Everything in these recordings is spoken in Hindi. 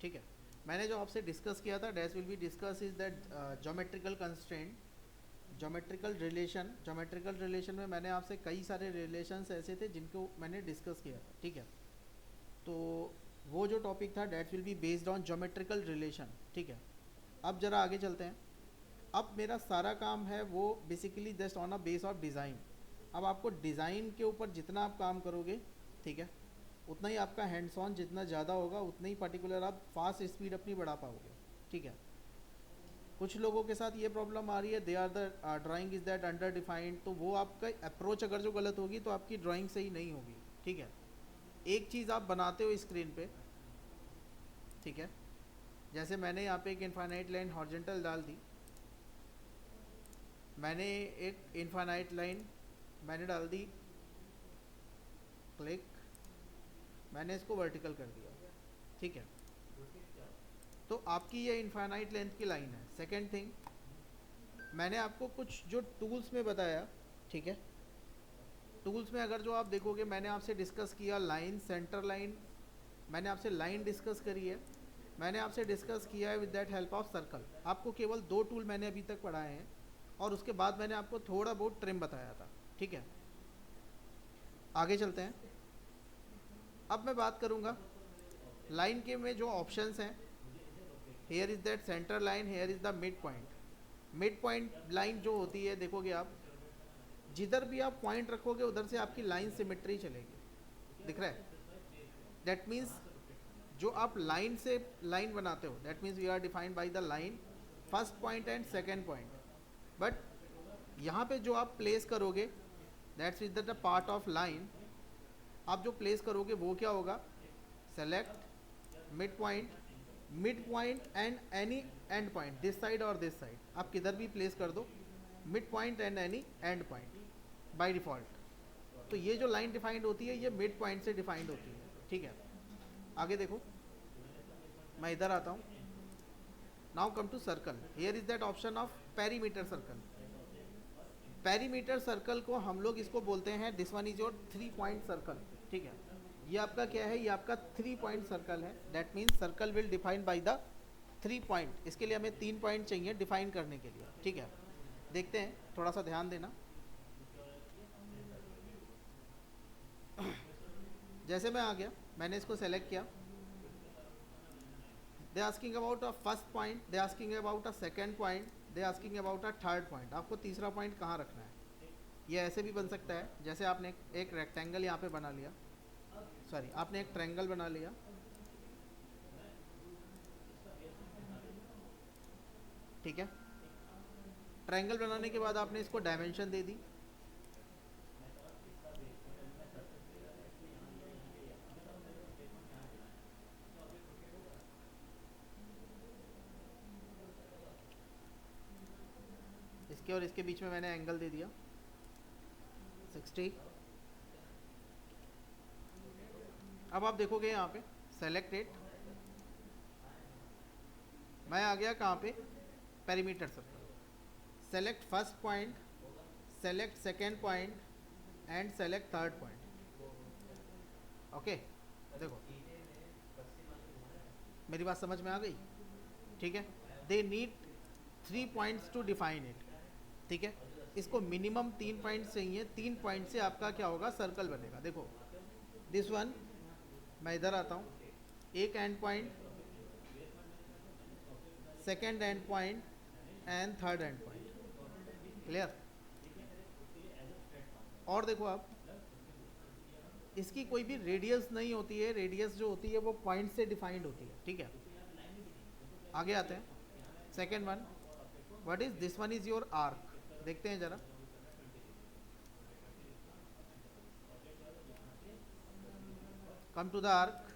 ठीक है। मैंने जो आपसे डिस्कस किया था, dash will be discuss is that geometrical constraint, geometrical relation में मैंने आपसे कई सारे रिलेशंस ऐसे थे जिनको मैंने डिस्कस किया था, ठीक है। तो वो जो टॉपिक था that will be based on geometrical relation, ठीक है। अब जरा आगे चलते हैं। अब मेरा सारा काम है वो basically just on a base of design. अब आपको डिज़ाइन के ऊपर जितना आप काम करोगे, ठीक है, उतना ही आपका हैंड्स ऑन जितना ज़्यादा होगा, उतना ही पर्टिकुलर आप फास्ट स्पीड अपनी बढ़ा पाओगे, ठीक है। कुछ लोगों के साथ ये प्रॉब्लम आ रही है, they are the drawing is that under defined, तो वो आपका अप्रोच अगर जो गलत होगी तो आपकी ड्राइंग सही नहीं होगी, ठीक है। एक चीज़ आप बनाते हो स्क्रीन पे, ठीक है, जैसे मैंने यहाँ पे एक इनफाइनाइट लाइन हॉरिजॉन्टल डाल दी, मैंने एक इनफाइनाइट लाइन मैंने डाल दी, क्लिक, मैंने इसको वर्टिकल कर दिया, ठीक है। तो आपकी ये इनफाइनाइट लेंथ की लाइन है। सेकेंड थिंग, मैंने आपको कुछ जो टूल्स में बताया, ठीक है, टूल्स में अगर जो आप देखोगे, मैंने आपसे डिस्कस किया लाइन, सेंटर लाइन, मैंने आपसे लाइन डिस्कस करी है, मैंने आपसे डिस्कस किया है with that help of circle. आपको केवल दो टूल मैंने अभी तक पढ़ाए हैं, और उसके बाद मैंने आपको थोड़ा बहुत ट्रिम बताया था, ठीक है। आगे चलते हैं। अब मैं बात करूँगा लाइन के में जो ऑप्शंस हैं। Here is that centre line, here is the mid point. Mid point line जो होती है, देखोगे आप, जिधर भी आप पॉइंट रखोगे उधर से आपकी लाइन सिमेट्री चलेगी, दिख रहा है। दैट मीन्स जो आप लाइन से लाइन बनाते हो, that means we are defined by the line, first point and second point. But यहाँ पे जो आप प्लेस करोगे, that's is the part of line. आप जो प्लेस करोगे वो क्या होगा, select mid point and any end point, this side और दिस साइड, आप किधर भी प्लेस कर दो, mid point and any end point by default. तो ये जो लाइन डिफाइंड होती है ये मिड पॉइंट से डिफाइंड होती है, ठीक है। आगे देखो, मैं इधर आता हूँ। Now come to circle, here is that option of perimeter circle. Perimeter circle को हम लोग इसको बोलते हैं, this one is your 3 point circle, ठीक है। ये आपका क्या है, ये आपका 3 पॉइंट सर्कल है। That means circle will define by the 3 point. इसके लिए हमें 3 पॉइंट चाहिए डिफाइन करने के लिए, ठीक है। देखते हैं, थोड़ा सा ध्यान देना। जैसे मैं आ गया, मैंने इसको सेलेक्ट किया, they asking about a first point, they asking about a second point, they asking about a third point. आपको तीसरा पॉइंट कहाँ रखना है। ये ऐसे भी बन सकता है, जैसे आपने एक रेक्टेंगल यहाँ पे बना लिया, सॉरी आपने एक ट्रायंगल बना लिया, ठीक है। ट्रायंगल बनाने के बाद आपने इसको डायमेंशन दे दी, इसके और इसके बीच में मैंने एंगल दे दिया 60। अब आप देखोगे यहाँ पे सेलेक्ट इट, मैं आ गया कहाँ पे, perimeter circle. Select first point, select second point and select third point, okay. देखो मेरी बात समझ में आ गई, ठीक है। They need 3 points to define it, ठीक है। इसको मिनिमम 3 पॉइंट चाहिए, 3 पॉइंट से आपका क्या होगा, सर्कल बनेगा। देखो दिस वन, मैं इधर आता हूँ, एक and point, second and point and third and point, clear. और देखो आप, इसकी कोई भी रेडियस नहीं होती है, रेडियस जो होती है वो पॉइंट से डिफाइंड होती है, ठीक है। आगे आते हैं, second one, what is this one is your arc. देखते हैं जरा, come to the arc.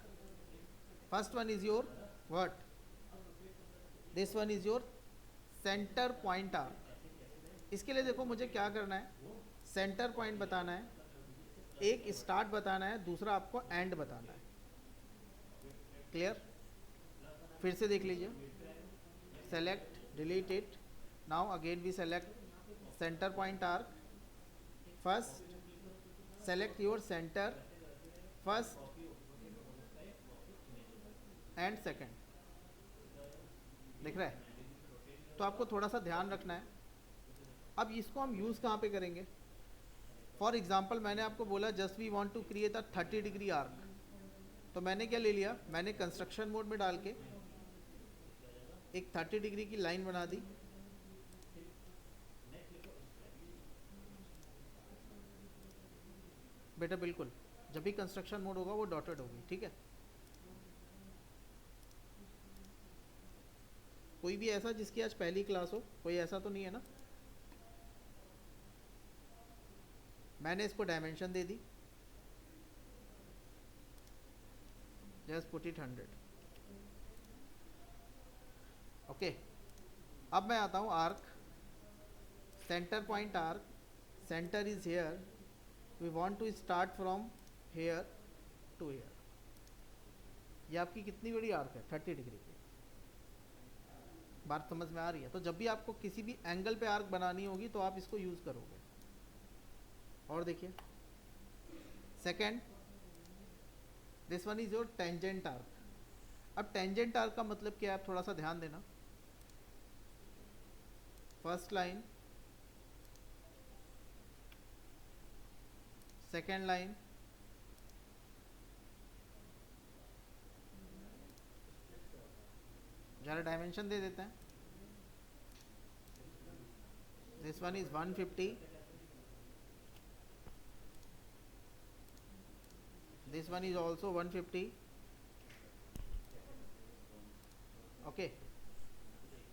First one is your what, this one is your centre point arc. इसके लिए देखो मुझे क्या करना है, सेंटर पॉइंट बताना है, एक स्टार्ट बताना है, दूसरा आपको एंड बताना है, क्लियर। फिर से देख लीजिए, select, delete it, now again we select centre point arc, first select your centre, first and second, दिख रहा है? तो आपको थोड़ा सा ध्यान रखना है। अब इसको हम यूज़ कहाँ पे करेंगे? फॉर एग्जाम्पल मैंने आपको बोला just we want to create a 30 degree arc, तो मैंने क्या ले लिया, मैंने कंस्ट्रक्शन मोड में डाल के एक 30 डिग्री की लाइन बना दी। बेटा बिल्कुल, जब भी कंस्ट्रक्शन मोड होगा वो डॉटेड होगी, ठीक है? कोई भी ऐसा जिसकी आज पहली क्लास हो, कोई ऐसा तो नहीं है ना? मैंने इसको डायमेंशन दे दी, जस्ट पुट इट 100। ओके, अब मैं आता हूँ arc, centre point arc, centre is here, we want to start from here to here. ये आपकी कितनी बड़ी आर्क है? 30 डिग्री की। बात समझ में आ रही है? तो जब भी आपको किसी भी एंगल पे आर्क बनानी होगी तो आप इसको यूज़ करोगे। और देखिए second, this one is your tangent arc. अब टेंजेंट आर्क का मतलब क्या है, आप थोड़ा सा ध्यान देना। फर्स्ट लाइन, सेकेंड लाइन, जरा डायमेंशन दे देते हैं। This one is 150, this one is also 150. Okay,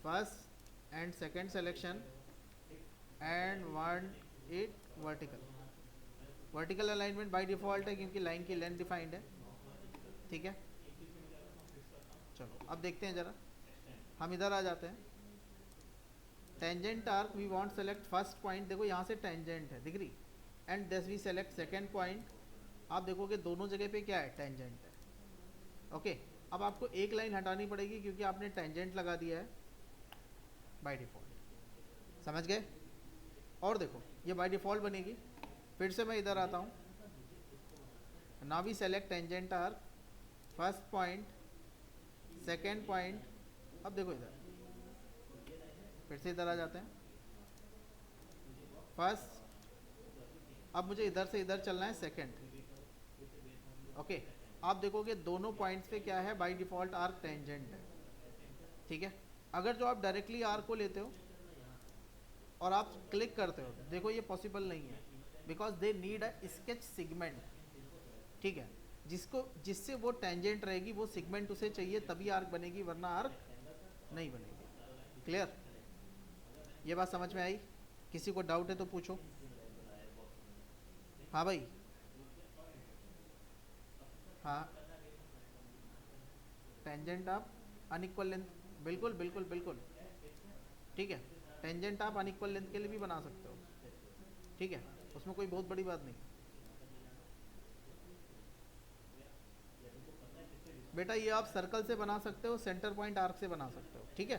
first and second selection and one it vertical alignment by default है क्योंकि लाइन की लेंथ डिफाइंड है, ठीक है? चलो अब देखते हैं जरा, हम इधर आ जाते हैं। Tangent arc we want select first point, देखो यहाँ से टेंजेंट है, दिख रही? And this we select second point. आप देखोगे दोनों जगह पे क्या है, टेंजेंट है। ओके, अब आपको एक लाइन हटानी पड़ेगी क्योंकि आपने टेंजेंट लगा दिया है बाय डिफ़ॉल्ट, समझ गए? और देखो ये बाय डिफ़ॉल्ट बनेगी। फिर से मैं इधर आता हूँ, now we select tangent arc, first point, second point. अब देखो इधर, फिर से इधर आ जाते हैं, फर्स्ट, अब मुझे इधर से इधर चलना है, सेकेंड। ओके, आप देखोगे दोनों पॉइंट्स पे क्या है, बाय डिफ़ॉल्ट आर्क टेंजेंट है, ठीक है? अगर जो आप डायरेक्टली आर्क को लेते हो और आप क्लिक करते हो, देखो ये पॉसिबल नहीं है, because they need a sketch segment, ठीक है? जिससे वो टेंजेंट रहेगी, वो सिगमेंट उसे चाहिए, तभी आर्क बनेगी, वरना आर्क नहीं बनेगी। क्लियर? ये बात समझ में आई? किसी को डाउट है तो पूछो। हाँ भाई, हाँ, टेंजेंट आप अनइक्वल लेंथ, बिल्कुल बिल्कुल बिल्कुल, ठीक है? टेंजेंट आप अनइक्वल लेंथ के लिए भी बना सकते हो, ठीक है? उसमें कोई बहुत बड़ी बात नहीं। बेटा ये आप सर्कल से बना सकते हो, सेंटर पॉइंट आर्क से बना सकते हो, ठीक है?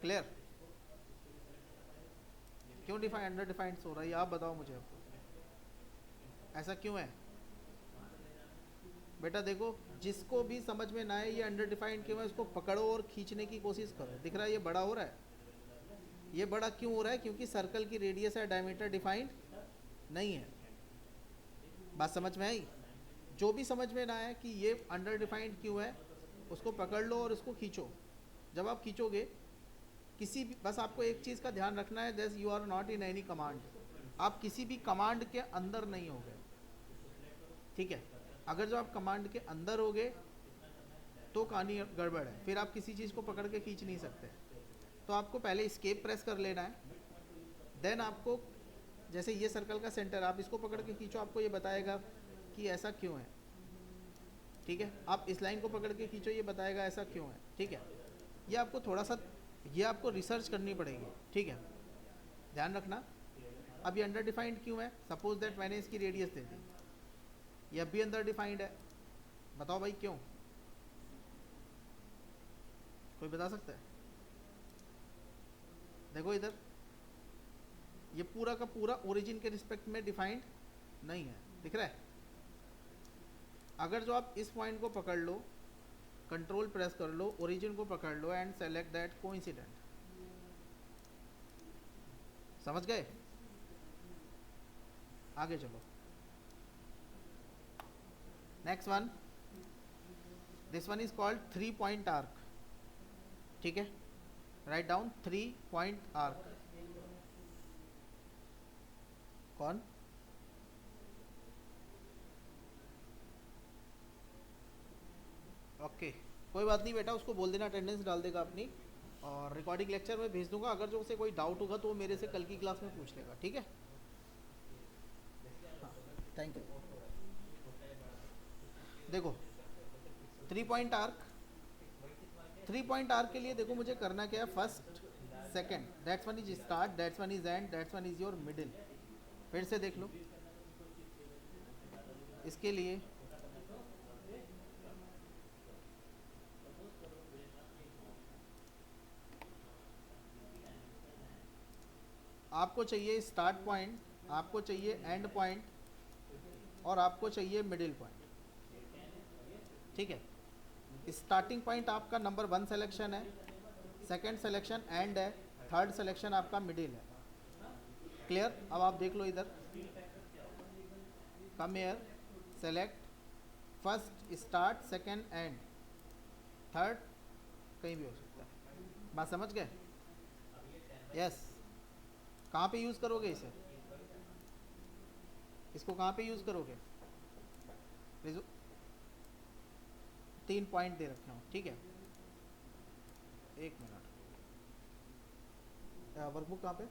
क्लियर? क्यों डिफाइंड अंडर डिफाइंड हो रहा है, ये आप बताओ मुझे। अब ऐसा क्यों है? बेटा देखो, जिसको भी समझ में ना आए ये अंडर डिफाइंड क्यों है, उसको पकड़ो और खींचने की कोशिश करो। दिख रहा है ये बड़ा हो रहा है? ये बड़ा क्यों हो रहा है? क्योंकि सर्कल की रेडियस या डायमीटर डिफाइंड नहीं है। बात समझ में आई? जो भी समझ में ना आए कि ये अंडर डिफाइंड क्यों है, उसको पकड़ लो और उसको खींचो। जब आप खींचोगे किसी भी, बस आपको एक चीज़ का ध्यान रखना है, that you are not in any command, आप किसी भी कमांड के अंदर नहीं होगे, ठीक है? अगर जो आप कमांड के अंदर होगे तो कहानी गड़बड़ है, फिर आप किसी चीज़ को पकड़ के खींच नहीं सकते। तो आपको पहले एस्केप प्रेस कर लेना है, देन आपको, जैसे ये सर्कल का सेंटर, आप इसको पकड़ के खींचो, आपको ये बताएगा कि ऐसा क्यों है, ठीक है? आप इस लाइन को पकड़ के खींचो, ये बताएगा ऐसा क्यों है, ठीक है? ये आपको थोड़ा सा, ये आपको रिसर्च करनी पड़ेगी, ठीक है? ध्यान रखना। अब ये अंडर डिफाइंड क्यों है? सपोज दैट मैंने इसकी रेडियस दे दी, ये अब भी अंडर डिफाइंड है, बताओ भाई क्यों? कोई बता सकता है? देखो इधर, ये पूरा का पूरा ओरिजिन के रिस्पेक्ट में डिफाइंड नहीं है, दिख रहा है? अगर जो आप इस पॉइंट को पकड़ लो कंट्रोल प्रेस कर लो, ओरिजिन को पकड़ लो एंड सेलेक्ट दैट कोइंसिडेंट। समझ गए? आगे चलो। Next one, this one is called 3 point arc. ठीक है, राइट डाउन 3 पॉइंट आर्क। कौन? ओके, कोई बात नहीं बेटा, उसको बोल देना अटेंडेंस डाल देगा अपनी, और रिकॉर्डिंग लेक्चर में भेज दूंगा। अगर जो उसे कोई डाउट होगा तो वो मेरे से कल की क्लास में पूछ लेगा। ठीक है, हाँ, थैंक यू। देखो 3 पॉइंट आर्क, 3 पॉइंट आर्क के लिए देखो मुझे करना क्या है, first second, that's one is start, that's one is and, that's one is your middle. फिर से देख लो। इसके लिए आपको चाहिए स्टार्ट पॉइंट, आपको चाहिए एंड पॉइंट, और आपको चाहिए मिडिल पॉइंट। ठीक है, स्टार्टिंग पॉइंट आपका नंबर 1 सिलेक्शन है, सेकंड सिलेक्शन एंड है, थर्ड सिलेक्शन आपका मिडिल है। क्लियर? अब आप देख लो इधर, come here, select first start, second and, third कहीं भी हो सकता है। बात समझ गए? यस। कहाँ पे यूज़ करोगे इसे? इसको कहाँ पे यूज़ करोगे? 3 पॉइंट दे रखे हो। ठीक है, एक मिनट, वर्कबुक कहाँ पे?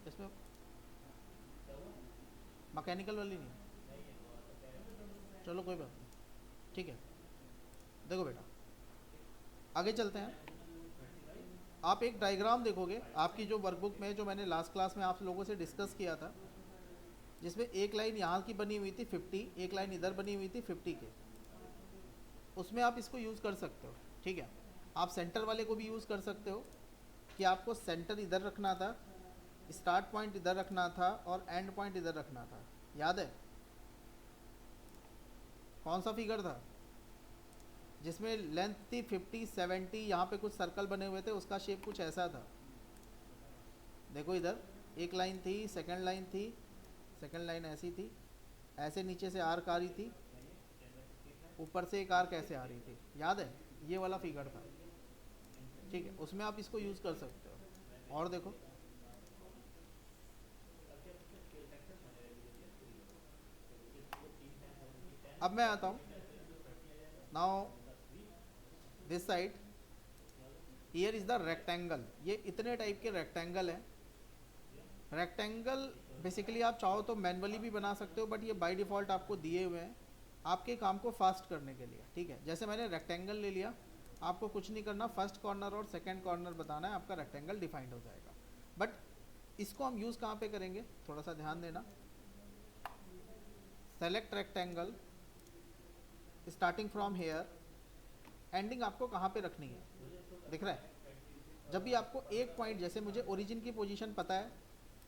इसमें मैकेनिकल वाली नहीं, चलो कोई बात नहीं। ठीक है, देखो बेटा, आगे चलते हैं। आप एक डायग्राम देखोगे आपकी जो वर्कबुक में, जो मैंने लास्ट क्लास में आप लोगों से डिस्कस किया था, जिसमें एक लाइन यहाँ की बनी हुई थी 50, एक लाइन इधर बनी हुई थी 50 के। उसमें आप इसको यूज़ कर सकते हो। ठीक है, आप सेंटर वाले को भी यूज़ कर सकते हो कि आपको सेंटर इधर रखना था, स्टार्ट पॉइंट इधर रखना था, और एंड पॉइंट इधर रखना था। याद है कौन सा फिगर था जिसमें लेंथ थी 50 70, यहाँ पे कुछ सर्कल बने हुए थे, उसका शेप कुछ ऐसा था। देखो इधर एक लाइन थी, सेकंड लाइन थी, सेकंड लाइन ऐसी थी, ऐसे नीचे से आर्क आ रही थी, ऊपर से एक आर्क ऐसे आ रही थी। याद है? ये वाला फिगर था। ठीक है, उसमें आप इसको यूज़ कर सकते हो। और देखो, अब मैं आता हूँ, now this side, here is the rectangle. ये इतने टाइप के रेक्टेंगल हैं। रेक्टेंगल बेसिकली आप चाहो तो मैनुअली भी बना सकते हो, बट ये बाय डिफ़ॉल्ट आपको दिए हुए हैं आपके काम को फास्ट करने के लिए। ठीक है, जैसे मैंने रेक्टेंगल ले लिया, आपको कुछ नहीं करना, फर्स्ट कॉर्नर और सेकंड कॉर्नर बताना है, आपका रेक्टेंगल डिफाइंड हो जाएगा। बट इसको हम यूज़ कहाँ पे करेंगे, थोड़ा सा ध्यान देना। Select rectangle, starting from here, ending आपको कहाँ पे रखनी है, दिख रहा है? जब भी आपको एक पॉइंट, जैसे मुझे ओरिजिन की पोजीशन पता है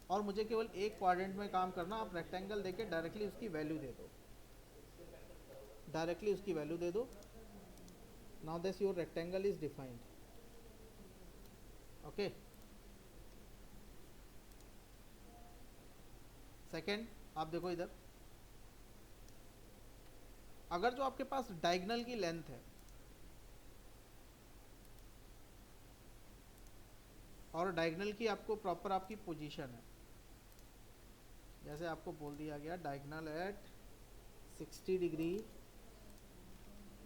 और मुझे केवल एक क्वाड्रेंट में काम करना, आप रेक्टेंगल देके डायरेक्टली उसकी वैल्यू दे दो, डायरेक्टली उसकी वैल्यू दे दो। Now this your rectangle is defined. Okay, second, आप देखो इधर, अगर जो आपके पास डायगोनल की लेंथ है और डायगोनल की आपको प्रॉपर आपकी पोजीशन है, जैसे आपको बोल दिया गया diagonal at 60 degree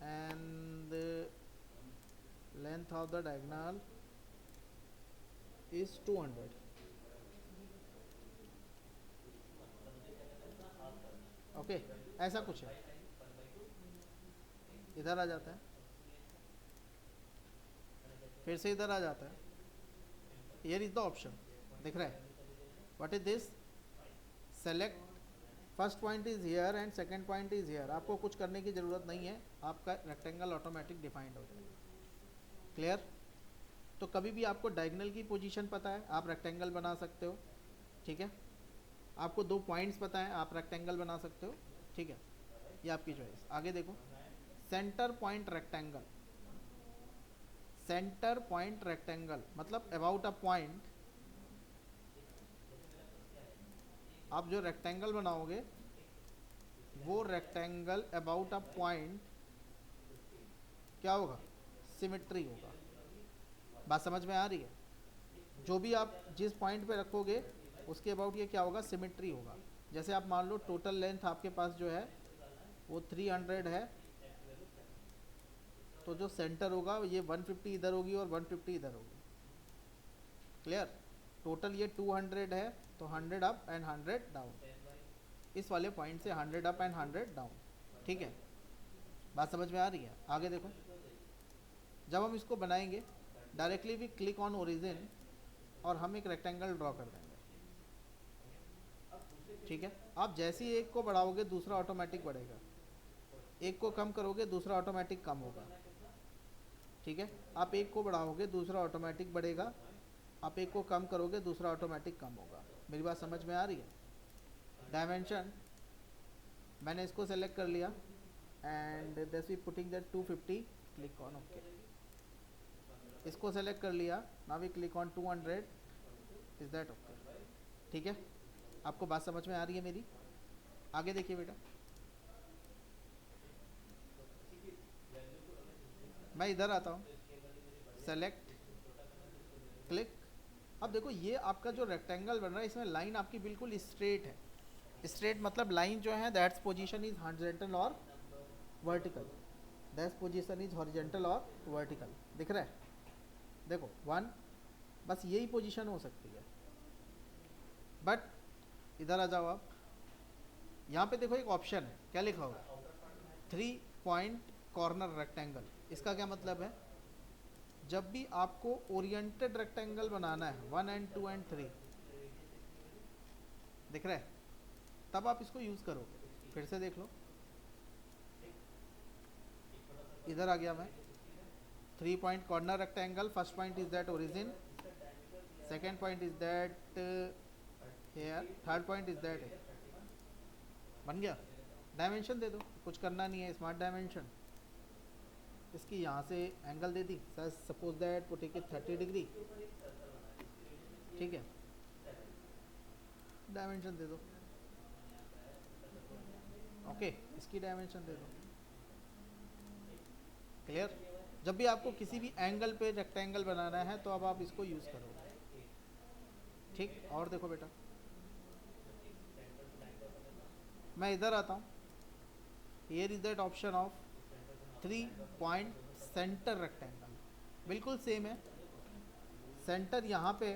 and length of the diagonal is 200। Okay, ऐसा कुछ है। इधर आ जाता है, फिर से इधर आ जाता है। हियर इज द ऑप्शन, दिख रहा है? What is this? Select, first point is here and second point is here. आपको कुछ करने की ज़रूरत नहीं है, आपका रेक्टेंगल ऑटोमेटिक डिफाइंड हो जाएगा। क्लियर? तो कभी भी आपको डायगोनल की पोजीशन पता है, आप रेक्टेंगल बना सकते हो। ठीक है, आपको 2 पॉइंट्स पता है, आप रेक्टेंगल बना सकते हो। ठीक है, ये आपकी चॉइस। आगे देखो, centre point rectangle. Centre point rectangle मतलब अबाउट अ पॉइंट, आप जो रेक्टेंगल बनाओगे वो रेक्टेंगल अबाउट अ पॉइंट क्या होगा? सिमेट्री होगा। बात समझ में आ रही है? जो भी आप जिस पॉइंट पे रखोगे उसके अबाउट ये क्या होगा? सिमेट्री होगा। जैसे आप मान लो टोटल लेंथ आपके पास जो है वो 300 है, तो जो सेंटर होगा ये 150 इधर होगी और 150 इधर होगी। क्लियर? टोटल ये 200 है, तो 100 अप एंड 100 डाउन। इस वाले पॉइंट से 100 अप एंड 100 डाउन। ठीक है, बात समझ में आ रही है? आगे देखो, जब हम इसको बनाएंगे directly we click on origin और हम एक रेक्टेंगल ड्रॉ कर देंगे। ठीक है, आप जैसे ही एक को बढ़ाओगे दूसरा ऑटोमेटिक बढ़ेगा, एक को कम करोगे दूसरा ऑटोमेटिक कम होगा। ठीक है, आप एक को बढ़ाओगे दूसरा ऑटोमेटिक बढ़ेगा, आप एक को कम करोगे दूसरा ऑटोमेटिक कम होगा। मेरी बात समझ में आ रही है? डायमेंशन, मैंने इसको सेलेक्ट कर लिया and this we putting that 250, click on okay. इसको सेलेक्ट कर लिया, now we click on 200, is that okay? ठीक है, आपको बात समझ में आ रही है मेरी? आगे देखिए बेटा, मैं इधर आता हूँ, सेलेक्ट, क्लिक। अब देखो ये आपका जो रेक्टेंगल बन रहा है इसमें लाइन आपकी बिल्कुल स्ट्रेट है। स्ट्रेट मतलब लाइन जो है दैट्स पोजीशन इज हॉरिजॉन्टल और vertical. That's position is horizontal और वर्टिकल। दिख रहा है? देखो 1, बस यही पोजीशन हो सकती है। बट इधर आ जाओ आप, यहाँ पे देखो एक ऑप्शन है, क्या लिखा होगा? 3 पॉइंट कॉर्नर रेक्टेंगल। इसका क्या मतलब है? जब भी आपको ओरिएंटेड रेक्टेंगल बनाना है 1 एंड 2 एंड 3, दिख रहा है? तब आप इसको यूज़ करोगे। फिर से देख लो, इधर आ गया मैं, 3 point corner rectangle, first point is that origin, second point is that here, third point is that, बन गया। डायमेंशन दे दो, कुछ करना नहीं है, स्मार्ट डायमेंशन। इसकी यहाँ से angle they the, suppose that put it 30 degree. ठीक है, डायमेंशन दे दो, ओके, इसकी डायमेंशन दे दो। क्लियर? जब भी आपको किसी भी एंगल पे रेक्टेंगल बनाना है तो अब आप इसको यूज़ करोगे। ठीक, और देखो बेटा, मैं इधर आता हूँ, here is that option of 3 point centre rectangle. बिल्कुल सेम है, सेंटर यहाँ पे,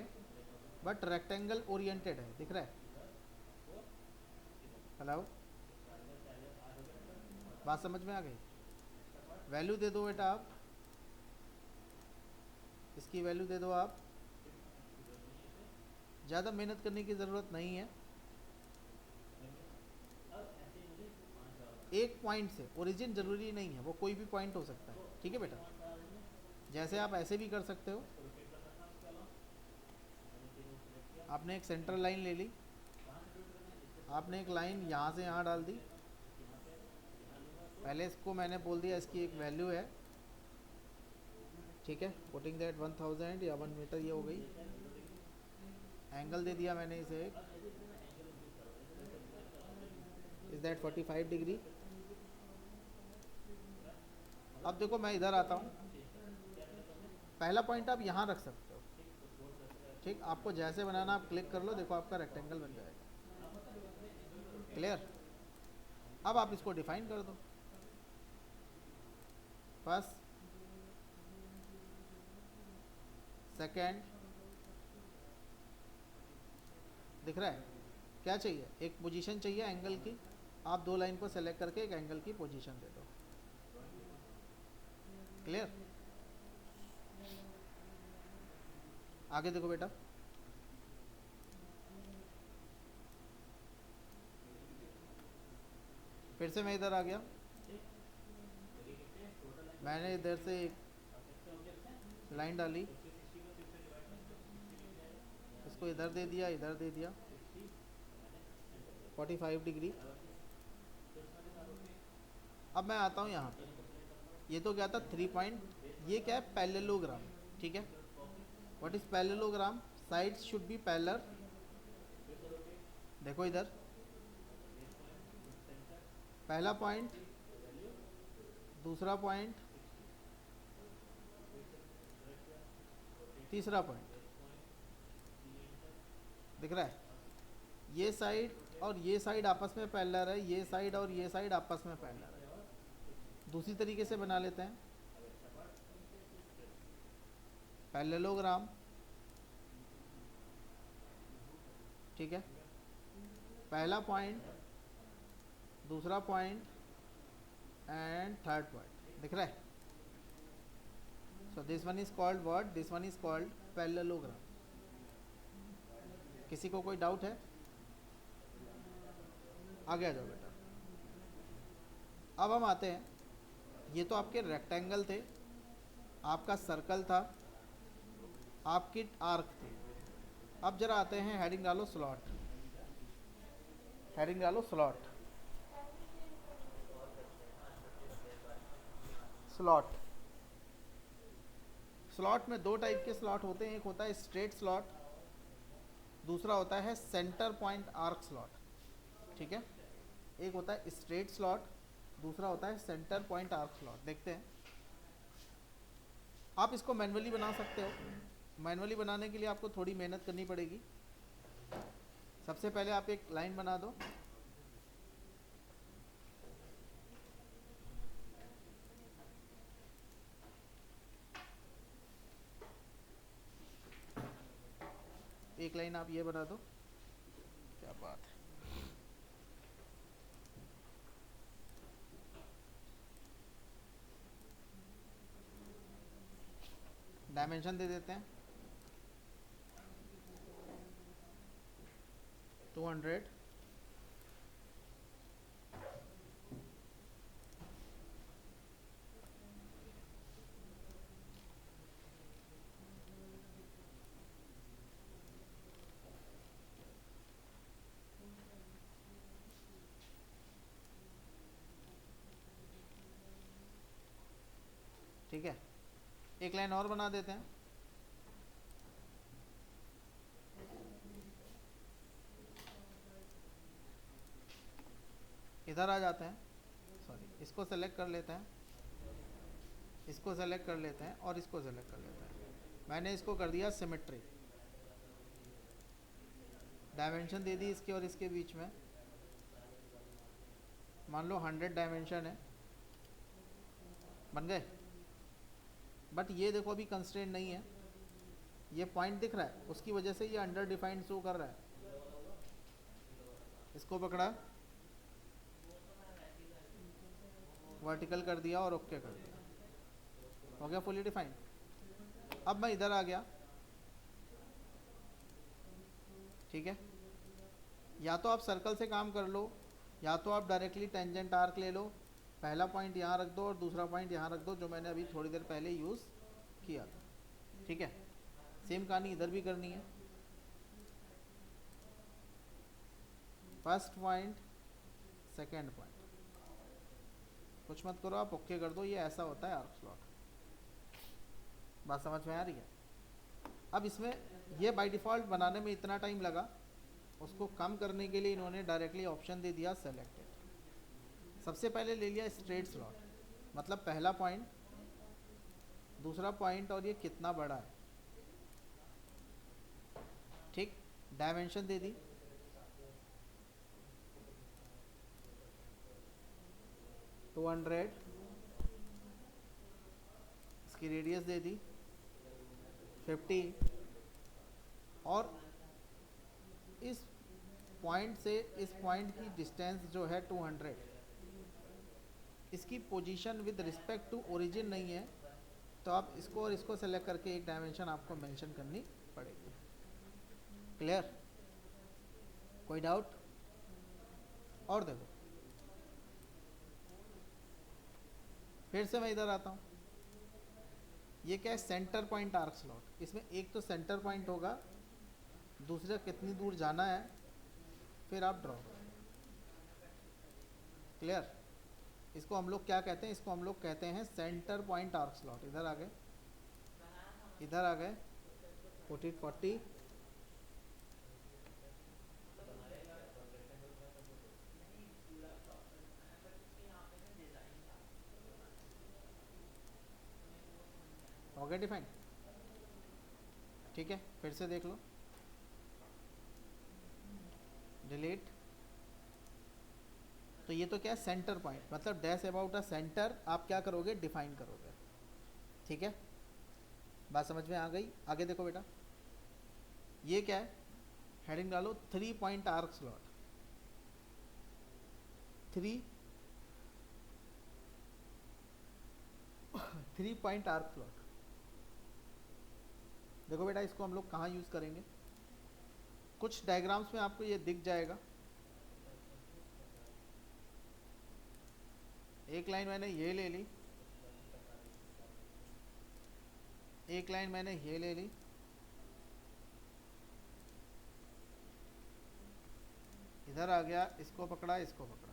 बट रेक्टेंगल ओरिएंटेड है। दिख रहा है? हेलो, बात समझ में आ गई? वैल्यू दे दो बेटा आप, इसकी वैल्यू दे दो आप। ज़्यादा मेहनत करने की ज़रूरत नहीं है, एक पॉइंट से, ओरिजिन ज़रूरी नहीं है, वो कोई भी पॉइंट हो सकता है। ठीक है बेटा, जैसे आप ऐसे भी कर सकते हो। आपने एक सेंटर लाइन ले ली, आपने एक लाइन यहाँ से यहाँ डाल दी, पहले इसको मैंने बोल दिया इसकी एक वैल्यू है। ठीक है, पुटिंग दैट 1000 या 1 मीटर ये हो गई। एंगल दे दिया मैंने इसे एक, इज दैट 45 डिग्री। अब देखो मैं इधर आता हूँ, पहला पॉइंट आप यहाँ रख सकते हो। ठीक, आपको जैसे बनाना आप क्लिक कर लो, देखो आपका रेक्टेंगल बन जाएगा। क्लियर? अब आप इसको डिफाइन कर दो, फर्स्ट, सेकेंड, दिख रहा है? क्या चाहिए? एक पोजीशन चाहिए एंगल की, आप 2 लाइन को सेलेक्ट करके एक एंगल की पोजीशन दे दो। क्लियर? आगे देखो बेटा, फिर से मैं इधर आ गया, मैंने इधर से एक लाइन डाली, इसको इधर दे दिया, इधर दे दिया 45 डिग्री। अब मैं आता हूँ यहाँ पे, ये तो क्या था 3 पॉइंट, ये क्या है पैरेललोग्राम, ठीक है। What is parallelogram? Sides should be parallel. देखो इधर, पहला पॉइंट, दूसरा पॉइंट, तीसरा पॉइंट, दिख रहा है? ये साइड और ये साइड आपस में पैरेलल है, ये साइड और ये साइड आपस में पैरेलल है। दूसरी तरीके से बना लेते हैं, पैरेललोग्राम, ठीक है। पहला पॉइंट, दूसरा पॉइंट एंड थर्ड पॉइंट, दिख रहा है? So this one is called what? This one is called parallelogram. किसी को कोई डाउट है? आगे आ जाओ बेटा। अब हम आते हैं, ये तो आपके रेक्टेंगल थे, आपका सर्कल था, आपकी आर्क थी। अब जरा आते हैं, हेडिंग डालो स्लॉट, हेडिंग डालो स्लॉट, स्लॉट। स्लॉट में दो टाइप के स्लॉट होते हैं, एक होता है स्ट्रेट स्लॉट, दूसरा होता है सेंटर पॉइंट आर्क स्लॉट, ठीक है। एक होता है स्ट्रेट स्लॉट, दूसरा होता है सेंटर पॉइंट आर्क स्लॉट। देखते हैं, आप इसको मैन्युअली बना सकते हो। मैन्युअली बनाने के लिए आपको थोड़ी मेहनत करनी पड़ेगी। सबसे पहले आप एक लाइन बना दो, एक लाइन आप ये बना दो, क्या बात है। डायमेंशन दे देते हैं 200, ठीक है। एक लाइन और बना देते हैं, इधर आ जाते हैं, सॉरी इसको सेलेक्ट कर लेते हैं, इसको सेलेक्ट कर लेते हैं और इसको सेलेक्ट कर लेते हैं। मैंने इसको कर दिया सिमेट्री, डायमेंशन दे दी इसके और इसके बीच में, मान लो 100 डायमेंशन है, बन गए। बट ये देखो अभी कंस्ट्रेंट नहीं है, ये पॉइंट दिख रहा है, उसकी वजह से ये अंडर डिफाइंड शो कर रहा है। इसको पकड़ा, वर्टिकल कर दिया और ओके कर दिया, हो गया फुली डिफाइंड। अब मैं इधर आ गया, ठीक है। या तो आप सर्कल से काम कर लो, या तो आप डायरेक्टली टेंजेंट आर्क ले लो, पहला पॉइंट यहाँ रख दो और दूसरा पॉइंट यहाँ रख दो, जो मैंने अभी थोड़ी देर पहले यूज़ किया था, ठीक है। सेम कहानी इधर भी करनी है, फर्स्ट पॉइंट, सेकेंड पॉइंट, कुछ मत करो आप, ओके कर दो। ये ऐसा होता है आर्क स्लॉट, बात समझ में आ रही है? अब इसमें ये बाय डिफ़ॉल्ट बनाने में इतना टाइम लगा, उसको कम करने के लिए इन्होंने डायरेक्टली ऑप्शन दे दिया सेलेक्टेड। सबसे पहले ले लिया स्ट्रेट स्लॉट, मतलब पहला पॉइंट, दूसरा पॉइंट और ये कितना बड़ा है, ठीक। डायमेंशन दे दी, टू 200, इसकी रेडियस दे दी 50, और इस पॉइंट से इस पॉइंट की डिस्टेंस जो है 200, इसकी position with respect to origin नहीं है, तो आप इसको और इसको सेलेक्ट करके एक डायमेंशन आपको मेंशन करनी पड़ेगी। क्लियर? कोई डाउट? और देखो, फिर से मैं इधर आता हूँ। ये क्या है? Centre point arc slot. इसमें एक तो सेंटर पॉइंट होगा, दूसरा कितनी दूर जाना है, फिर आप ड्रॉ करो। क्लियर? इसको हम लोग क्या कहते हैं? इसको हम लोग कहते हैं सेंटर पॉइंट आर्क स्लॉट। इधर आ गए, इधर आ गए, 40 40, हो गया डिफाइन। ठीक है, फिर से देख लो, डिलीट। तो ये तो क्या है? सेंटर पॉइंट, मतलब डैश अबाउट अ सेंटर आप क्या करोगे? डिफाइन करोगे। ठीक है, बात समझ में आ गई? आगे देखो बेटा, ये क्या है? हेडिंग डालो 3 point arc slot. 3 point arc slot. देखो बेटा, इसको हम लोग कहाँ यूज़ करेंगे? कुछ डायग्राम्स में आपको ये दिख जाएगा। एक लाइन मैंने ये ले ली, एक लाइन मैंने ये ले ली, इधर आ गया, इसको पकड़ा, इसको पकड़ा।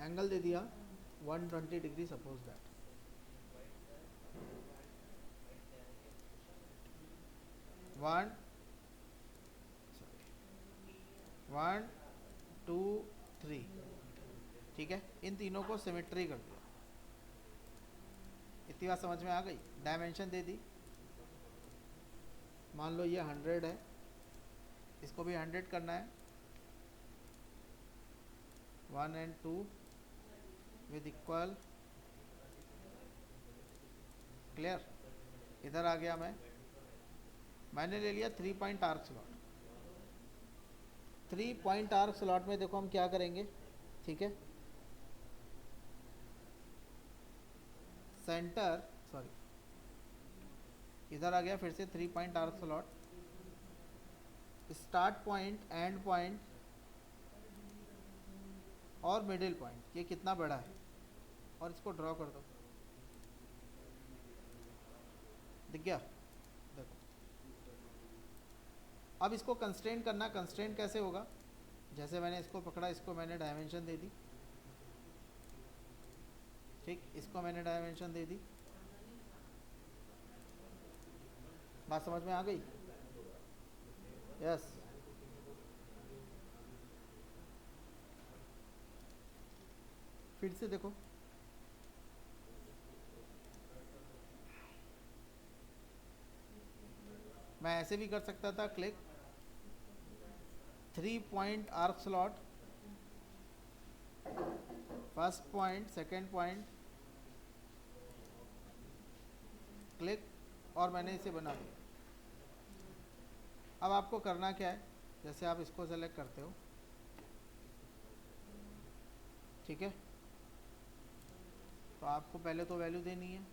एंगल दे दिया 120 डिग्री, सपोज दैट। वन 2 3, ठीक है। इन तीनों को सिमेट्री कर दिया। इतनी बात समझ में आ गई? डायमेंशन दे दी, मान लो ये 100 है, इसको भी 100 करना है। 1 and 2 विद इक्वल। क्लियर? इधर आ गया, मैंने ले लिया 3 point arc slot. 3 point arc slot में देखो हम क्या करेंगे, ठीक है। सेंटर, सॉरी, इधर आ गया फिर से 3 point arc slot. Start point, and point और मिडिल पॉइंट, ये कितना बड़ा है, और इसको ड्रॉ कर दो। दिख गया? देखो, अब इसको कंस्ट्रेंट करना। कंस्ट्रेंट कैसे होगा? जैसे मैंने इसको पकड़ा, इसको मैंने डायमेंशन दे दी, ठीक, इसको मैंने डायमेंशन दे दी। बात समझ में आ गई? यस। फिर से देखो, मैं ऐसे भी कर सकता था, click 3 point arc slot, first point, second point, click, और मैंने इसे बना दिया। अब आपको करना क्या है? जैसे आप इसको सेलेक्ट करते हो, ठीक है, तो आपको पहले तो वैल्यू देनी है,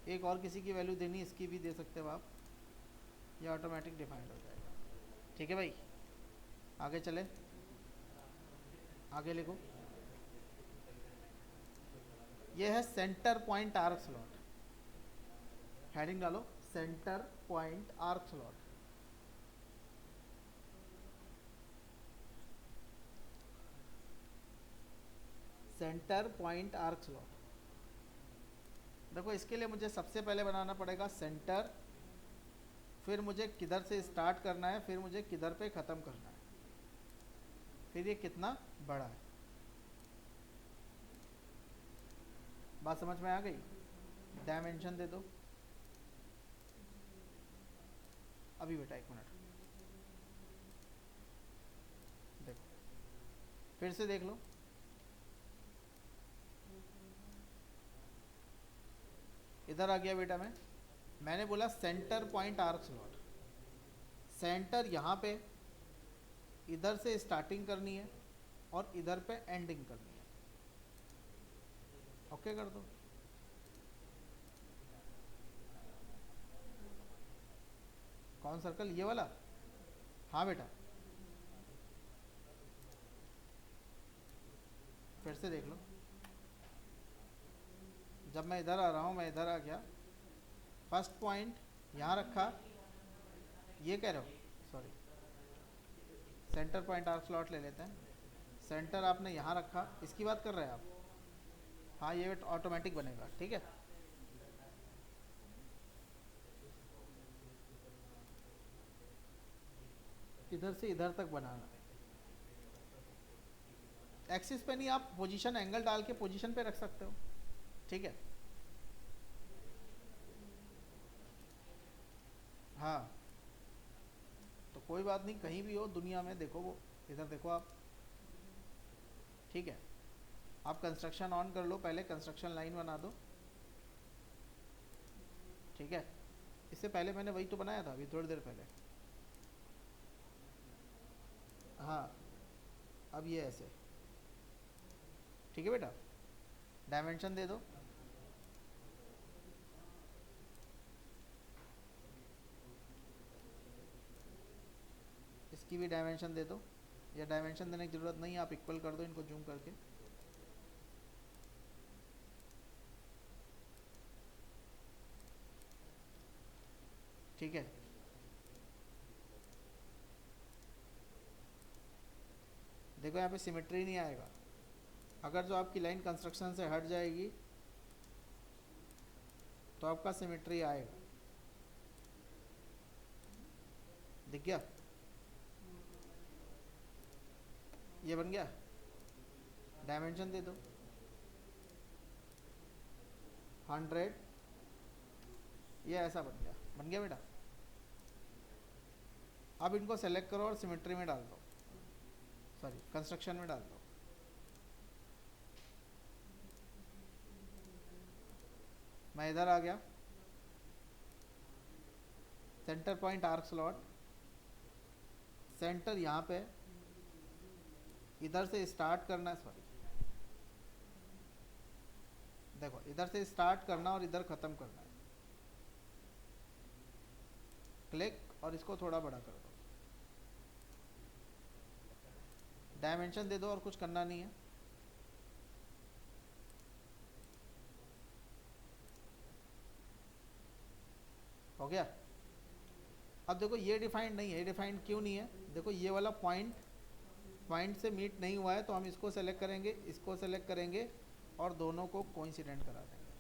एक और किसी की वैल्यू देनी है, इसकी भी दे सकते हो आप, ये ऑटोमेटिक डिफाइंड हो जाएगा। ठीक है भाई, आगे चले, आगे लिखो। ये है centre point arc slot. Heading डालो centre point arc slot. Centre point arc slot. देखो, इसके लिए मुझे सबसे पहले बनाना पड़ेगा सेंटर, फिर मुझे किधर से स्टार्ट करना है, फिर मुझे किधर पे ख़त्म करना है, फिर ये कितना बड़ा है। बात समझ में आ गई? डायमेंशन दे दो। अभी बेटा एक मिनट, देखो, फिर से देख लो, इधर आ गया बेटा। मैंने बोला centre point arc slot. Centre यहाँ पे, इधर से स्टार्टिंग करनी है और इधर पे एंडिंग करनी है। ओके कर दो। कौन सर्कल? ये वाला? हाँ बेटा, फिर से देख लो। जब मैं इधर आ रहा हूँ, मैं इधर आ गया, फर्स्ट पॉइंट यहाँ रखा, ये कह रहे हो, sorry, centre point arc slot ले लेते हैं। सेंटर आपने यहाँ रखा, इसकी बात कर रहे हैं आप? हाँ, ये ऑटोमेटिक बनेगा, ठीक है। इधर से इधर तक बनाना। एक्सिस पे नहीं, आप पोजीशन एंगल डाल के पोजीशन पे रख सकते हो, ठीक है। हाँ, तो कोई बात नहीं, कहीं भी हो दुनिया में, देखो वो इधर देखो आप, ठीक है। आप कंस्ट्रक्शन ऑन कर लो, पहले कंस्ट्रक्शन लाइन बना दो, ठीक है। इससे पहले मैंने वही तो बनाया था अभी थोड़ी देर पहले। हाँ, अब ये ऐसे, ठीक है बेटा। डायमेंशन दे दो, इसकी भी डायमेंशन दे दो, या डायमेंशन देने की ज़रूरत नहीं है, आप इक्वल कर दो इनको जूम करके। ठीक है, देखो यहाँ पे सिमेट्री नहीं आएगा। अगर जो आपकी लाइन कंस्ट्रक्शन से हट जाएगी तो आपका सिमेट्री आएगा। दिख गया? ये बन गया। डायमेंशन दे दो 100, ये ऐसा बन गया। बन गया बेटा? अब इनको सेलेक्ट करो और सिमेट्री में डाल दो, सॉरी कंस्ट्रक्शन में डाल दो। मैं इधर आ गया, centre point arc slot, centre यहाँ पे, इधर से स्टार्ट करना है, सॉरी देखो इधर से स्टार्ट करना और इधर ख़त्म करना है। क्लिक, और इसको थोड़ा बड़ा कर दो। डायमेंशन दे दो, और कुछ करना नहीं है। हो गया? अब देखो ये डिफाइंड नहीं है। ये डिफाइंड क्यों नहीं है? देखो ये वाला पॉइंट से मीट नहीं हुआ है, तो हम इसको सेलेक्ट करेंगे, इसको सेलेक्ट करेंगे और दोनों को कोइंसिडेंट करा देंगे।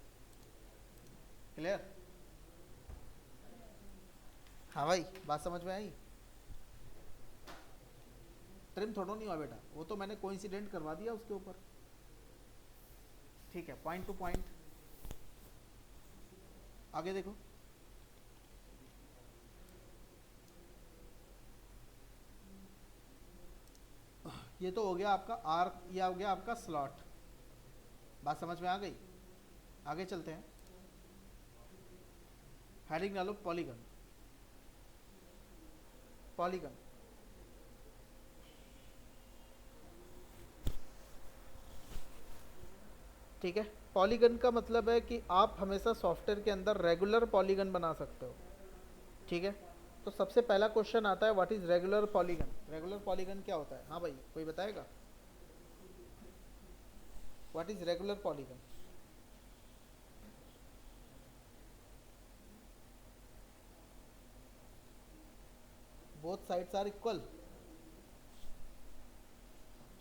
क्लियर? हाँ भाई, बात समझ में आई? ट्रिम थोड़ा नहीं हुआ बेटा, वो तो मैंने कोइंसिडेंट करवा दिया उसके ऊपर, ठीक है। Point two point. आगे देखो, ये तो हो गया आपका आर्क, ये हो गया आपका स्लॉट। बात समझ में आ गई? आगे चलते हैं। हेडिंग डालो पॉलीगन। पॉलीगन, ठीक है। पॉलीगन का मतलब है कि आप हमेशा सॉफ्टवेयर के अंदर रेगुलर पॉलीगन बना सकते हो, ठीक है। तो सबसे पहला क्वेश्चन आता है, what is regular polygon? Regular polygon क्या होता है? हाँ भाई, कोई बताएगा? What is regular polygon? Both sides are equal.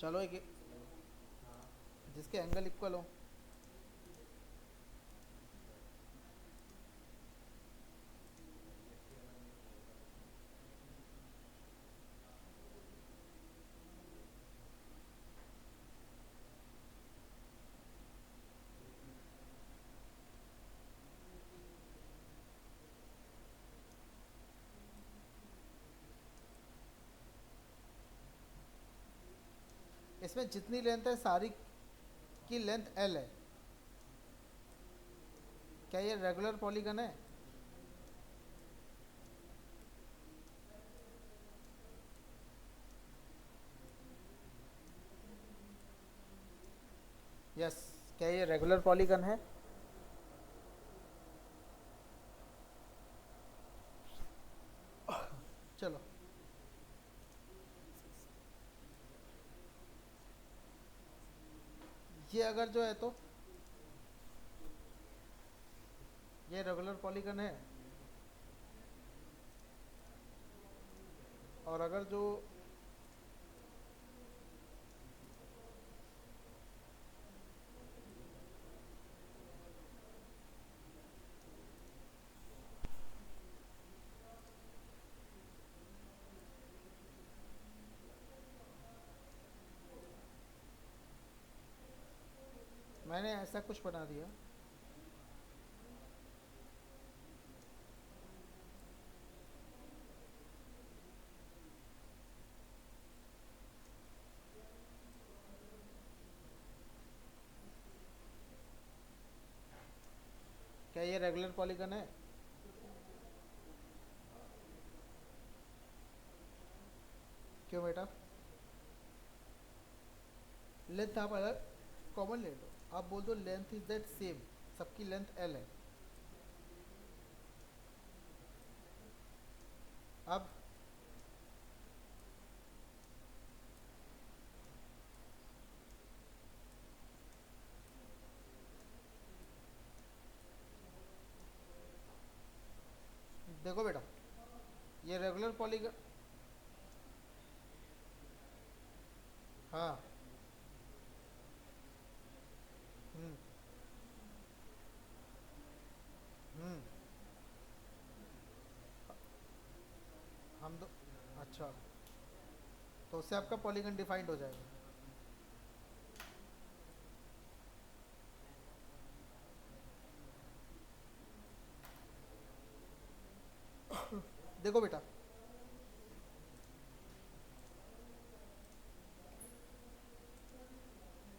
चलो एक, जिसके एंगल इक्वल हो। इसमें जितनी लेंथ है सारी की लेंथ एल है। क्या ये रेगुलर पॉलीगन है? यस, क्या ये रेगुलर पॉलीगन है? चलो, ये अगर जो है तो ये रेगुलर पॉलीगन है, और अगर जो मैंने ऐसा कुछ बना दिया, क्या ये रेगुलर पॉलीगन है? क्यों बेटा? लेंथ आप अलग कॉमन ले लो, आप बोल दो लेंथ इज दैट सेम, सबकी लेंथ एल है। अब देखो बेटा, ये रेगुलर पॉलीगन, हाँ, हम्म, हम्म, हम दो, अच्छा, तो उससे आपका पॉलीगन डिफाइंड हो जाएगा। देखो बेटा,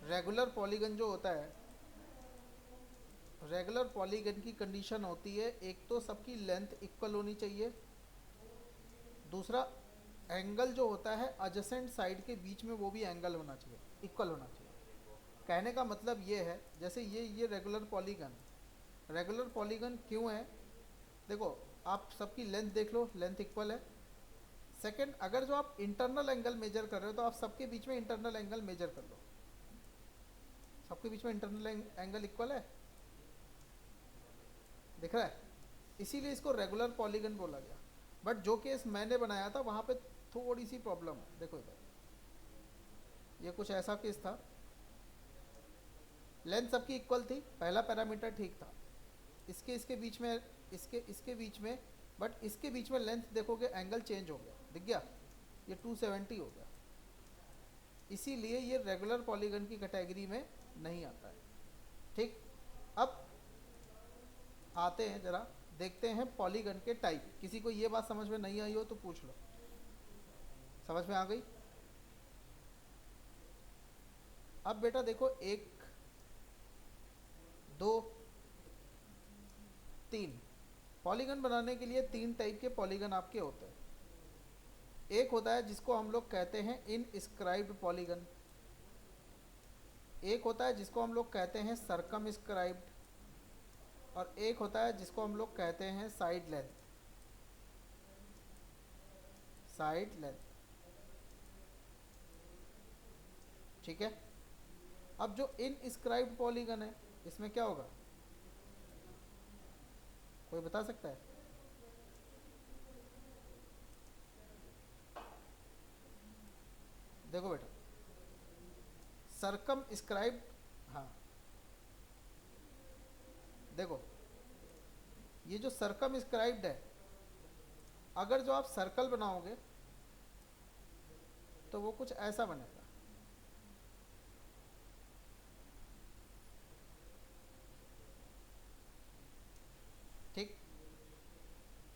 रेगुलर पॉलीगन जो होता है, रेगुलर पॉलीगन की कंडीशन होती है, एक तो सबकी लेंथ इक्वल होनी चाहिए, दूसरा एंगल जो होता है एडजेसेंट साइड के बीच में वो भी एंगल होना चाहिए, इक्वल होना चाहिए। कहने का मतलब ये है, जैसे ये रेगुलर पॉलीगन, रेगुलर पॉलीगन क्यों है? देखो, आप सबकी लेंथ देख लो, लेंथ इक्वल है। सेकंड, अगर जो आप इंटरनल एंगल मेजर कर रहे हो तो आप सबके बीच में इंटरनल एंगल मेजर कर लो, सबके बीच में इंटरनल एंगल इक्वल है, दिख रहा है? इसीलिए इसको रेगुलर पॉलीगन बोला गया। बट जो केस मैंने बनाया था वहाँ पे थोड़ी सी प्रॉब्लम है, देखो इधर, ये कुछ ऐसा केस था, लेंथ सबकी इक्वल थी, पहला पैरामीटर ठीक था, इसके इसके बीच में, इसके इसके बीच में, बट इसके बीच में लेंथ देखोगे एंगल चेंज हो गया, दिख गया, ये 270 हो गया, इसीलिए ये रेगुलर पॉलीगन की कैटेगरी में नहीं आता है। ठीक, अब आते हैं जरा, देखते हैं पॉलीगन के टाइप। किसी को ये बात समझ में नहीं आई हो तो पूछ लो, समझ में आ गई? अब बेटा देखो, एक, दो, तीन, पॉलीगन बनाने के लिए तीन टाइप के पॉलीगन आपके होते हैं। एक होता है जिसको हम लोग कहते हैं इनस्क्राइब्ड पॉलीगन, एक होता है जिसको हम लोग कहते हैं सरकमस्क्राइब्ड, और एक होता है जिसको हम लोग कहते हैं साइड लेंथ, साइड लेंथ। ठीक है, अब जो इनस्क्राइब्ड पॉलीगन है, इसमें क्या होगा, कोई बता सकता है? देखो बेटा, सरकम स्क्राइब्ड, हाँ, देखो, ये जो सरकम स्क्राइब्ड है, अगर जो आप सर्कल बनाओगे तो वो कुछ ऐसा बनेगा, ठीक।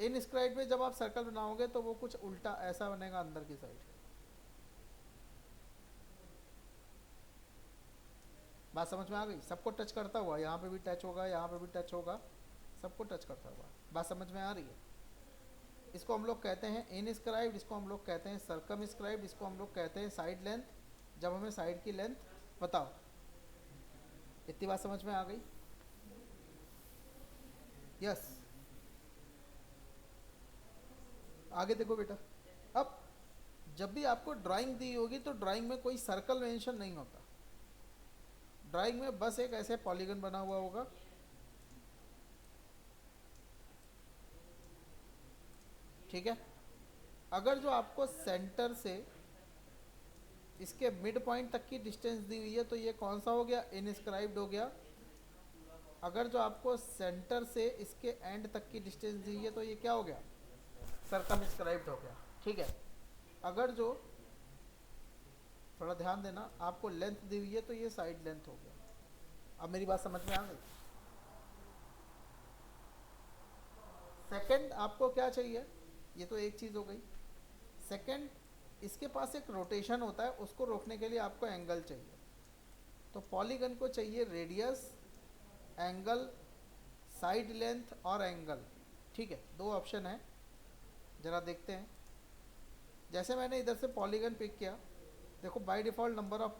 इनस्क्राइब्ड में जब आप सर्कल बनाओगे तो वो कुछ उल्टा ऐसा बनेगा अंदर की साइड। बात समझ में आ गई? सबको टच करता हुआ, यहाँ पे भी टच होगा, यहाँ पे भी टच होगा, सबको टच करता हुआ। बात समझ में आ रही है? इसको हम लोग कहते हैं इनस्क्राइब्ड, इसको हम लोग कहते हैं सरकमस्क्राइब्ड, इसको हम लोग कहते हैं साइड लेंथ, जब हमें साइड की लेंथ बताओ। इतनी बात समझ में आ गई? यस। आगे देखो बेटा, अब जब भी आपको ड्राइंग दी होगी तो ड्राइंग में कोई सर्कल मेंशन नहीं होता। ड्राइंग में बस एक ऐसे पॉलीगन बना हुआ होगा, ठीक है। अगर जो आपको सेंटर से इसके मिड पॉइंट तक की डिस्टेंस दी हुई है तो ये कौन सा हो गया? इनस्क्राइब्ड हो गया। अगर जो आपको सेंटर से इसके एंड तक की डिस्टेंस दी हुई है तो ये क्या हो गया? सर्कमस्क्राइब्ड हो गया, ठीक है। अगर जो, थोड़ा ध्यान देना, आपको लेंथ दी हुई है तो ये साइड लेंथ हो गया। अब मेरी बात समझ में आ गई? सेकंड आपको क्या चाहिए? ये तो एक चीज़ हो गई। सेकंड, इसके पास एक रोटेशन होता है, उसको रोकने के लिए आपको एंगल चाहिए। तो पॉलीगन को चाहिए रेडियस, एंगल, साइड लेंथ और एंगल, ठीक है। दो ऑप्शन है, ज़रा देखते हैं। जैसे मैंने इधर से पॉलीगन पिक किया, देखो by default number of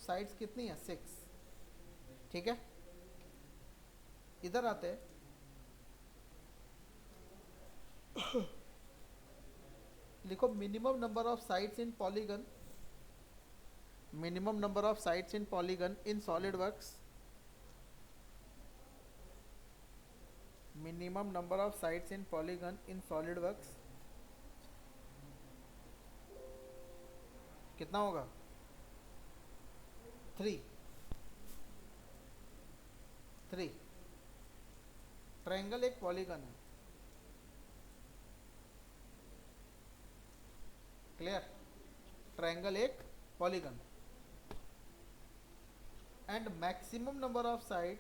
sides कितनी है? 6, ठीक है। इधर आते हैं, लिखो minimum number of sides in polygon, minimum number of sides in polygon in solid works, minimum number of sides in polygon in solid works कितना होगा? 3। ट्रायंगल एक पॉलीगन है, क्लियर? ट्रायंगल एक polygon, and maximum number of side,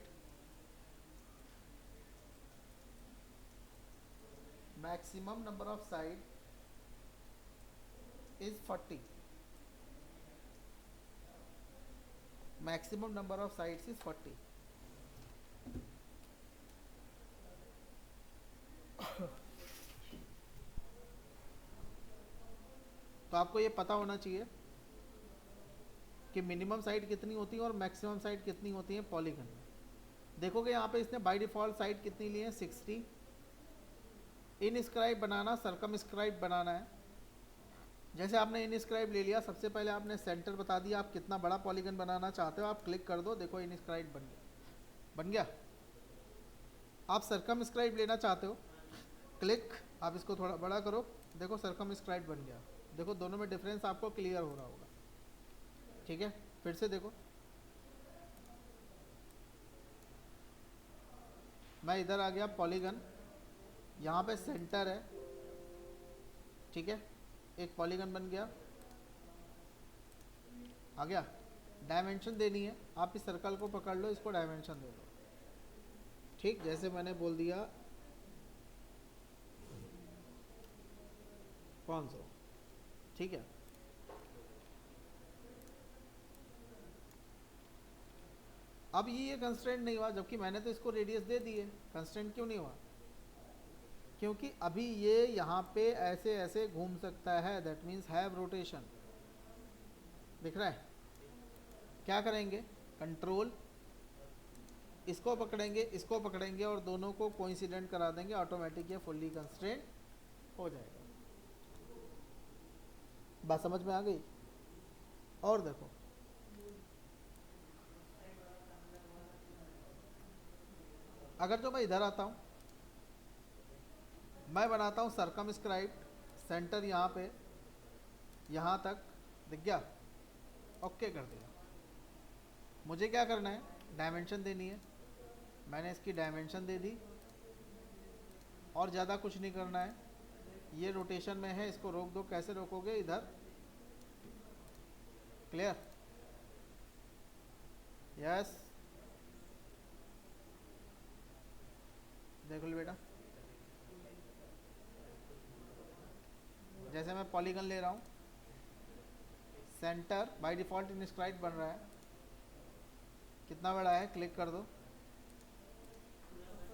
maximum number of side is 40, maximum number of sides is 40। तो आपको ये पता होना चाहिए कि मिनिमम साइड कितनी होती है और मैक्सिमम साइड कितनी होती है पॉलीगन में। देखोगे यहाँ पे इसने बाय डिफ़ॉल्ट साइड कितनी ली है? 60। इनस्क्राइब बनाना, सर्कमस्क्राइब बनाना है। जैसे आपने इनस्क्राइब ले लिया, सबसे पहले आपने सेंटर बता दिया, आप कितना बड़ा पॉलीगन बनाना चाहते हो, आप क्लिक कर दो, देखो इनस्क्राइब बन गया, बन गया। आप सर्कमस्क्राइब लेना चाहते हो, क्लिक, आप इसको थोड़ा बड़ा करो, देखो सर्कमस्क्राइब बन गया। देखो दोनों में डिफरेंस आपको क्लियर हो रहा होगा, ठीक है। फिर से देखो, मैं इधर आ गया, पॉलीगन यहाँ पे सेंटर है, ठीक है, एक पॉलीगन बन गया, आ गया। डायमेंशन देनी है, आप इस सर्कल को पकड़ लो, इसको डायमेंशन दे दो, ठीक। जैसे मैंने बोल दिया 500, ठीक है। अब ये कंस्ट्रेंट नहीं हुआ, जबकि मैंने तो इसको रेडियस दे दी है। कंस्ट्रेंट क्यों नहीं हुआ? क्योंकि अभी ये यहाँ पे ऐसे ऐसे घूम सकता है, दैट मीन्स हैव रोटेशन, दिख रहा है? क्या करेंगे? कंट्रोल, इसको पकड़ेंगे, इसको पकड़ेंगे और दोनों को कोइंसिडेंट करा देंगे, ऑटोमेटिक ये फुल्ली कंस्ट्रेंट हो जाएगा। बात समझ में आ गई? और देखो, अगर जो मैं इधर आता हूँ, मैं बनाता हूँ सर्कमस्क्राइब, सेंटर यहाँ पे, यहाँ तक, दिख गया? ओके कर दिया। मुझे क्या करना है? डायमेंशन देनी है, मैंने इसकी डायमेंशन दे दी, और ज़्यादा कुछ नहीं करना है। ये रोटेशन में है, इसको रोक दो। कैसे रोकोगे? इधर, क्लियर? यस, देख लो बेटा, जैसे मैं पॉलीगन ले रहा हूँ, सेंटर बाय डिफ़ॉल्ट इनस्क्राइब बन रहा है, कितना बड़ा है? क्लिक कर दो,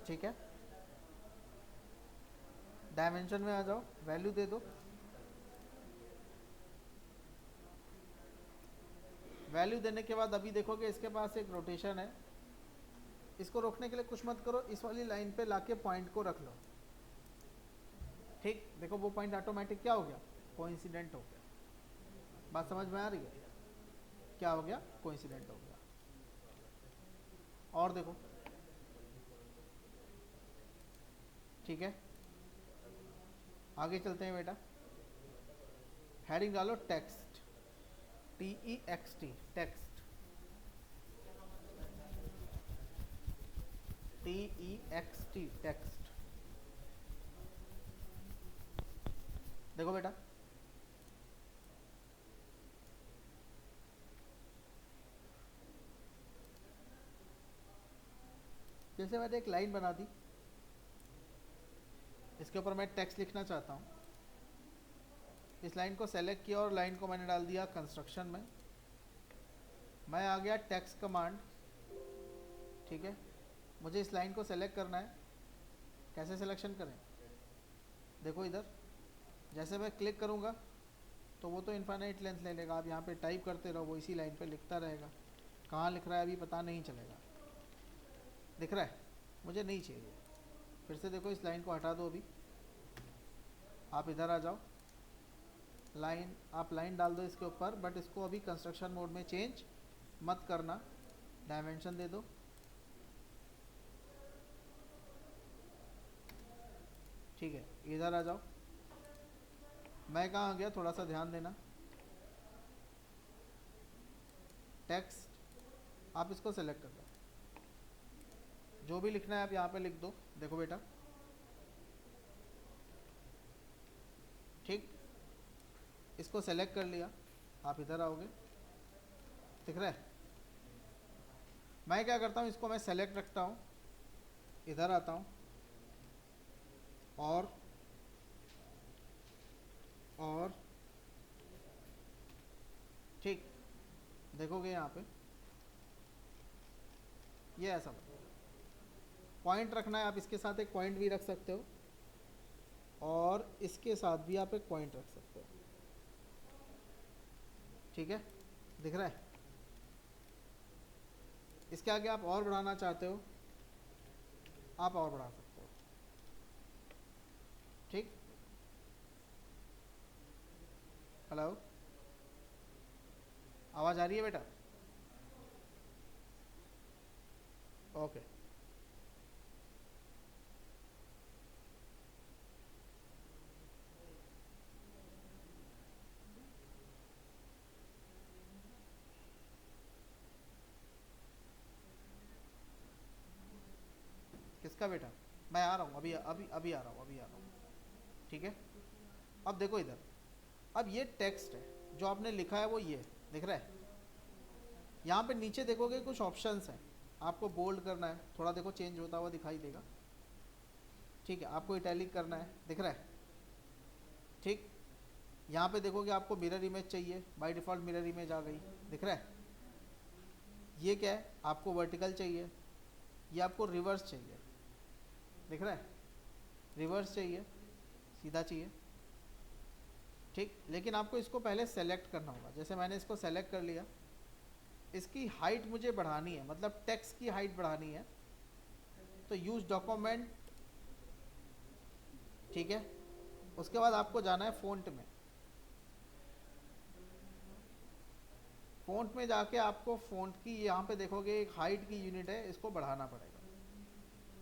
ठीक है। डायमेंशन में आ जाओ, वैल्यू दे दो, वैल्यू देने के बाद अभी देखोगे इसके पास एक रोटेशन है, इसको रोकने के लिए कुछ मत करो, इस वाली लाइन पे लाके पॉइंट को रख लो। ठीक, देखो वो पॉइंट ऑटोमेटिक क्या हो गया, कोइंसिडेंट हो गया। बात समझ में आ रही है? क्या हो गया, कोइंसिडेंट हो गया। और देखो, ठीक है, आगे चलते हैं बेटा। हेडिंग डालो text, TEXT, text, TEXT, text. देखो बेटा, जैसे मैंने एक लाइन बना दी, इसके ऊपर मैं टेक्स्ट लिखना चाहता हूँ। इस लाइन को सेलेक्ट किया और लाइन को मैंने डाल दिया कंस्ट्रक्शन में। मैं आ गया टेक्स्ट कमांड, ठीक है। मुझे इस लाइन को सेलेक्ट करना है, कैसे सिलेक्शन करें? देखो इधर, जैसे मैं क्लिक करूँगा तो वो तो इनफाइनाइट लेंथ ले लेगा। आप यहाँ पे टाइप करते रहो, वो इसी लाइन पे लिखता रहेगा। कहाँ लिख रहा है अभी पता नहीं चलेगा। दिख रहा है? मुझे नहीं चाहिए। फिर से देखो, इस लाइन को हटा दो। अभी आप इधर आ जाओ, लाइन, आप लाइन डाल दो इसके ऊपर, बट इसको अभी कंस्ट्रक्शन मोड में चेंज मत करना। डायमेंशन दे दो, ठीक है। इधर आ जाओ, मैं कहाँ आ गया, थोड़ा सा ध्यान देना। टेक्स्ट, आप इसको सेलेक्ट कर लो, जो भी लिखना है आप यहाँ पे लिख दो। देखो बेटा, ठीक, इसको सेलेक्ट कर लिया। आप इधर आओगे, दिख रहा है? मैं क्या करता हूँ, इसको मैं सेलेक्ट रखता हूँ, इधर आता हूँ और ठीक, देखोगे यहाँ पे ये ऐसा पॉइंट रखना है। आप इसके साथ एक पॉइंट भी रख सकते हो और इसके साथ भी आप एक पॉइंट रख सकते हो, ठीक है। दिख रहा है? इसके आगे आप और बढ़ाना चाहते हो, आप और बढ़ा सकते हो, ठीक। हेलो, आवाज़ आ रही है बेटा? ओके, किसका बेटा? मैं आ रहा हूँ, अभी अभी अभी आ रहा हूँ, अभी आ रहा हूँ, ठीक है। अब देखो इधर, अब ये टेक्स्ट है जो आपने लिखा है, वो ये दिख रहा है। यहाँ पे नीचे देखोगे कुछ ऑप्शंस हैं, आपको बोल्ड करना है, थोड़ा देखो चेंज होता हुआ दिखाई देगा, ठीक है। आपको इटैलिक करना है, दिख रहा है? ठीक, यहाँ पे देखोगे आपको मिरर इमेज चाहिए, बाय डिफ़ॉल्ट मिरर इमेज आ गई, दिख रहा है? ये क्या है, आपको वर्टिकल चाहिए, ये आपको रिवर्स चाहिए, दिख रहा है? रिवर्स चाहिए, सीधा चाहिए, ठीक। लेकिन आपको इसको पहले सेलेक्ट करना होगा। जैसे मैंने इसको सेलेक्ट कर लिया, इसकी हाइट मुझे बढ़ानी है, मतलब टेक्स्ट की हाइट बढ़ानी है, तो यूज डॉक्यूमेंट, ठीक है। उसके बाद आपको जाना है फ़ॉन्ट में। फ़ॉन्ट में जाके आपको फ़ॉन्ट की, यहाँ पे देखोगे एक हाइट की यूनिट है, इसको बढ़ाना पड़ेगा,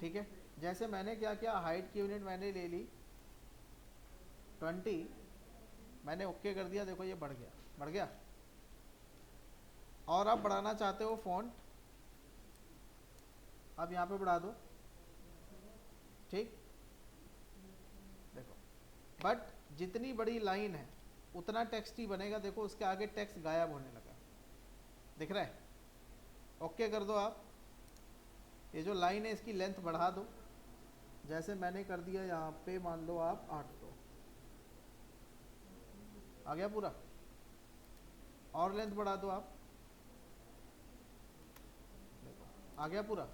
ठीक है। जैसे मैंने क्या किया, हाइट की यूनिट मैंने ले ली 20, मैंने ओके कर दिया। देखो ये बढ़ गया, बढ़ गया। और आप बढ़ाना चाहते हो फ़ॉन्ट, अब यहाँ पे बढ़ा दो, ठीक। देखो, बट जितनी बड़ी लाइन है उतना टेक्स्ट ही बनेगा। देखो उसके आगे टेक्स्ट गायब होने लगा, दिख रहा है? ओके कर दो आप। ये जो लाइन है इसकी लेंथ बढ़ा दो, जैसे मैंने कर दिया यहाँ पे, मान लो आप 800, आ गया पूरा। और लेंथ बढ़ा दो आप, देखो आ गया पूरा।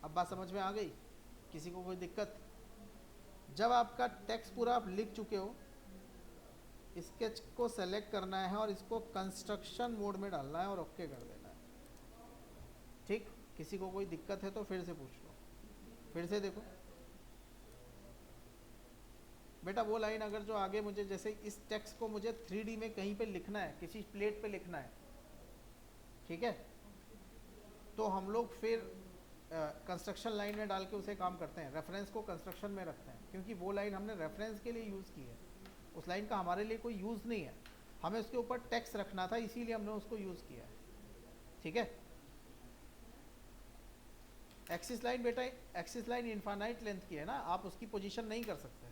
अब बात समझ में आ गई? किसी को कोई दिक्कत? जब आपका टेक्स्ट पूरा आप लिख चुके हो, स्केच को सेलेक्ट करना है और इसको कंस्ट्रक्शन मोड में डालना है और ओके कर देना है, ठीक। किसी को कोई दिक्कत है तो फिर से पूछ लो, फिर से देखो बेटा। वो लाइन अगर जो आगे मुझे, जैसे इस टेक्स्ट को मुझे 3D में कहीं पे लिखना है, किसी प्लेट पे लिखना है, ठीक है, तो हम लोग फिर कंस्ट्रक्शन लाइन में डाल के उसे काम करते हैं, रेफरेंस को कंस्ट्रक्शन में रखते हैं, क्योंकि वो लाइन हमने रेफरेंस के लिए यूज़ की है, उस लाइन का हमारे लिए कोई यूज़ नहीं है, हमें उसके ऊपर टेक्स्ट रखना था, इसीलिए हमने उसको यूज़ किया है, ठीक है। एक्सिस लाइन बेटा, एक्सिस लाइन इनफाइनाइट लेंथ की है ना, आप उसकी पोजीशन नहीं कर सकते।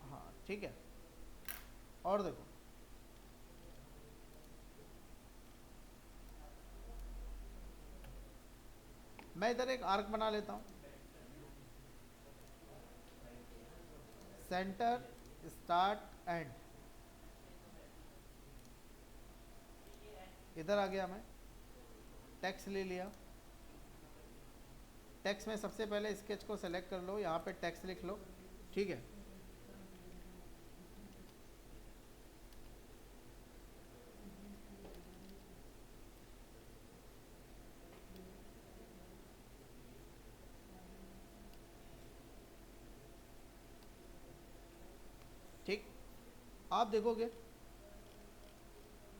हाँ ठीक है, और देखो मैं इधर एक आर्क बना लेता हूँ, सेंटर स्टार्ट एंड, इधर आ गया मैं, टेक्स्ट ले लिया, टेक्स्ट में सबसे पहले स्केच को सेलेक्ट कर लो, यहाँ पे टेक्स्ट लिख लो, ठीक है। ठीक, आप देखोगे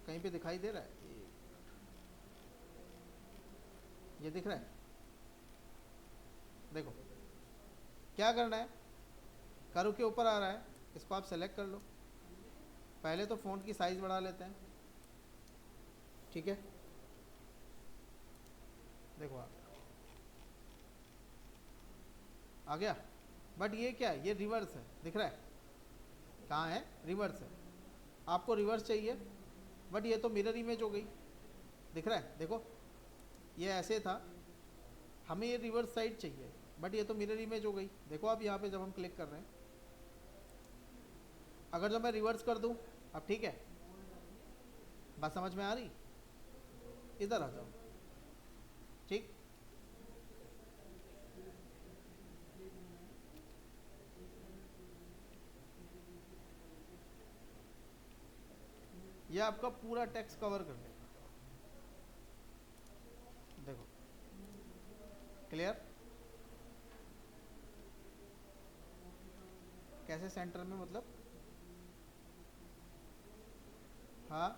कहीं पे दिखाई दे रहा है, ये दिख रहा है, देखो क्या करना है, कर्व के ऊपर आ रहा है, इसको आप सेलेक्ट कर लो, पहले तो फ़ॉन्ट की साइज़ बढ़ा लेते हैं, ठीक है, देखो आ गया, बट ये क्या है, ये रिवर्स है, दिख रहा है, कहाँ है, रिवर्स है, आपको रिवर्स चाहिए, बट ये तो मिरर इमेज हो गई, दिख रहा है, देखो ये ऐसे था, हमें ये रिवर्स साइड चाहिए, बट ये तो मिरर इमेज हो गई, देखो आप यहाँ पे जब हम क्लिक कर रहे हैं, अगर जो मैं रिवर्स कर दूँ, अब ठीक है, बात समझ में आ रही, इधर आ जाओ, ठीक, ये आपका पूरा टेक्स्ट कवर कर देगा, देखो क्लियर, कैसे सेंटर में मतलब, हाँ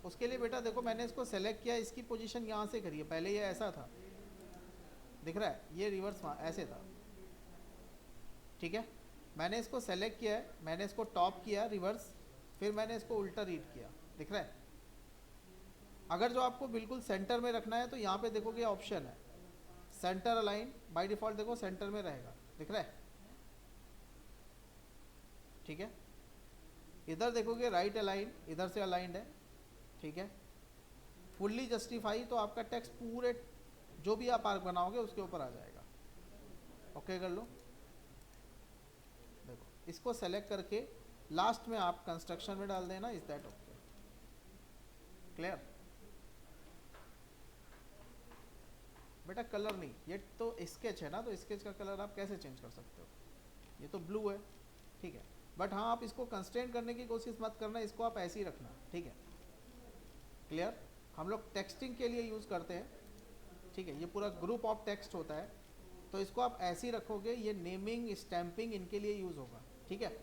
उसके लिए बेटा देखो मैंने इसको सेलेक्ट किया, इसकी पोजीशन यहाँ से करिए, पहले ये ऐसा था, दिख रहा है, ये रिवर्स ऐसे था, ठीक है, मैंने इसको सेलेक्ट किया है, मैंने इसको टॉप किया रिवर्स, फिर मैंने इसको उल्टा रीड किया, दिख रहा है। अगर जो आपको बिल्कुल सेंटर में रखना है तो यहाँ पे देखोगे ऑप्शन है सेंटर अलाइन, बाय डिफ़ॉल्ट देखो सेंटर में रहेगा, दिख रहा है, ठीक है। इधर देखोगे राइट अलाइन, इधर से अलाइंड है, ठीक है। फुल्ली जस्टिफाई, तो आपका टेक्स्ट पूरे जो भी आप आर्क बनाओगे उसके ऊपर आ जाएगा, ओके कर लो, देखो इसको सेलेक्ट करके लास्ट में आप कंस्ट्रक्शन में डाल देना, इज दैट ओके, क्लियर। बेटा कलर नहीं, ये तो स्केच है ना, तो स्केच का कलर आप कैसे चेंज कर सकते हो, ये तो ब्लू है, ठीक है, बट हाँ आप इसको कंस्ट्रेंट करने की कोशिश मत करना, इसको आप ऐसे ही रखना, ठीक है, क्लियर। हम लोग टेक्सटिंग के लिए यूज़ करते हैं, ठीक है, ये पूरा ग्रुप ऑफ टेक्स्ट होता है, तो इसको आप ऐसे ही रखोगे, ये नेमिंग स्टैंपिंग इनके लिए यूज़ होगा, ठीक है।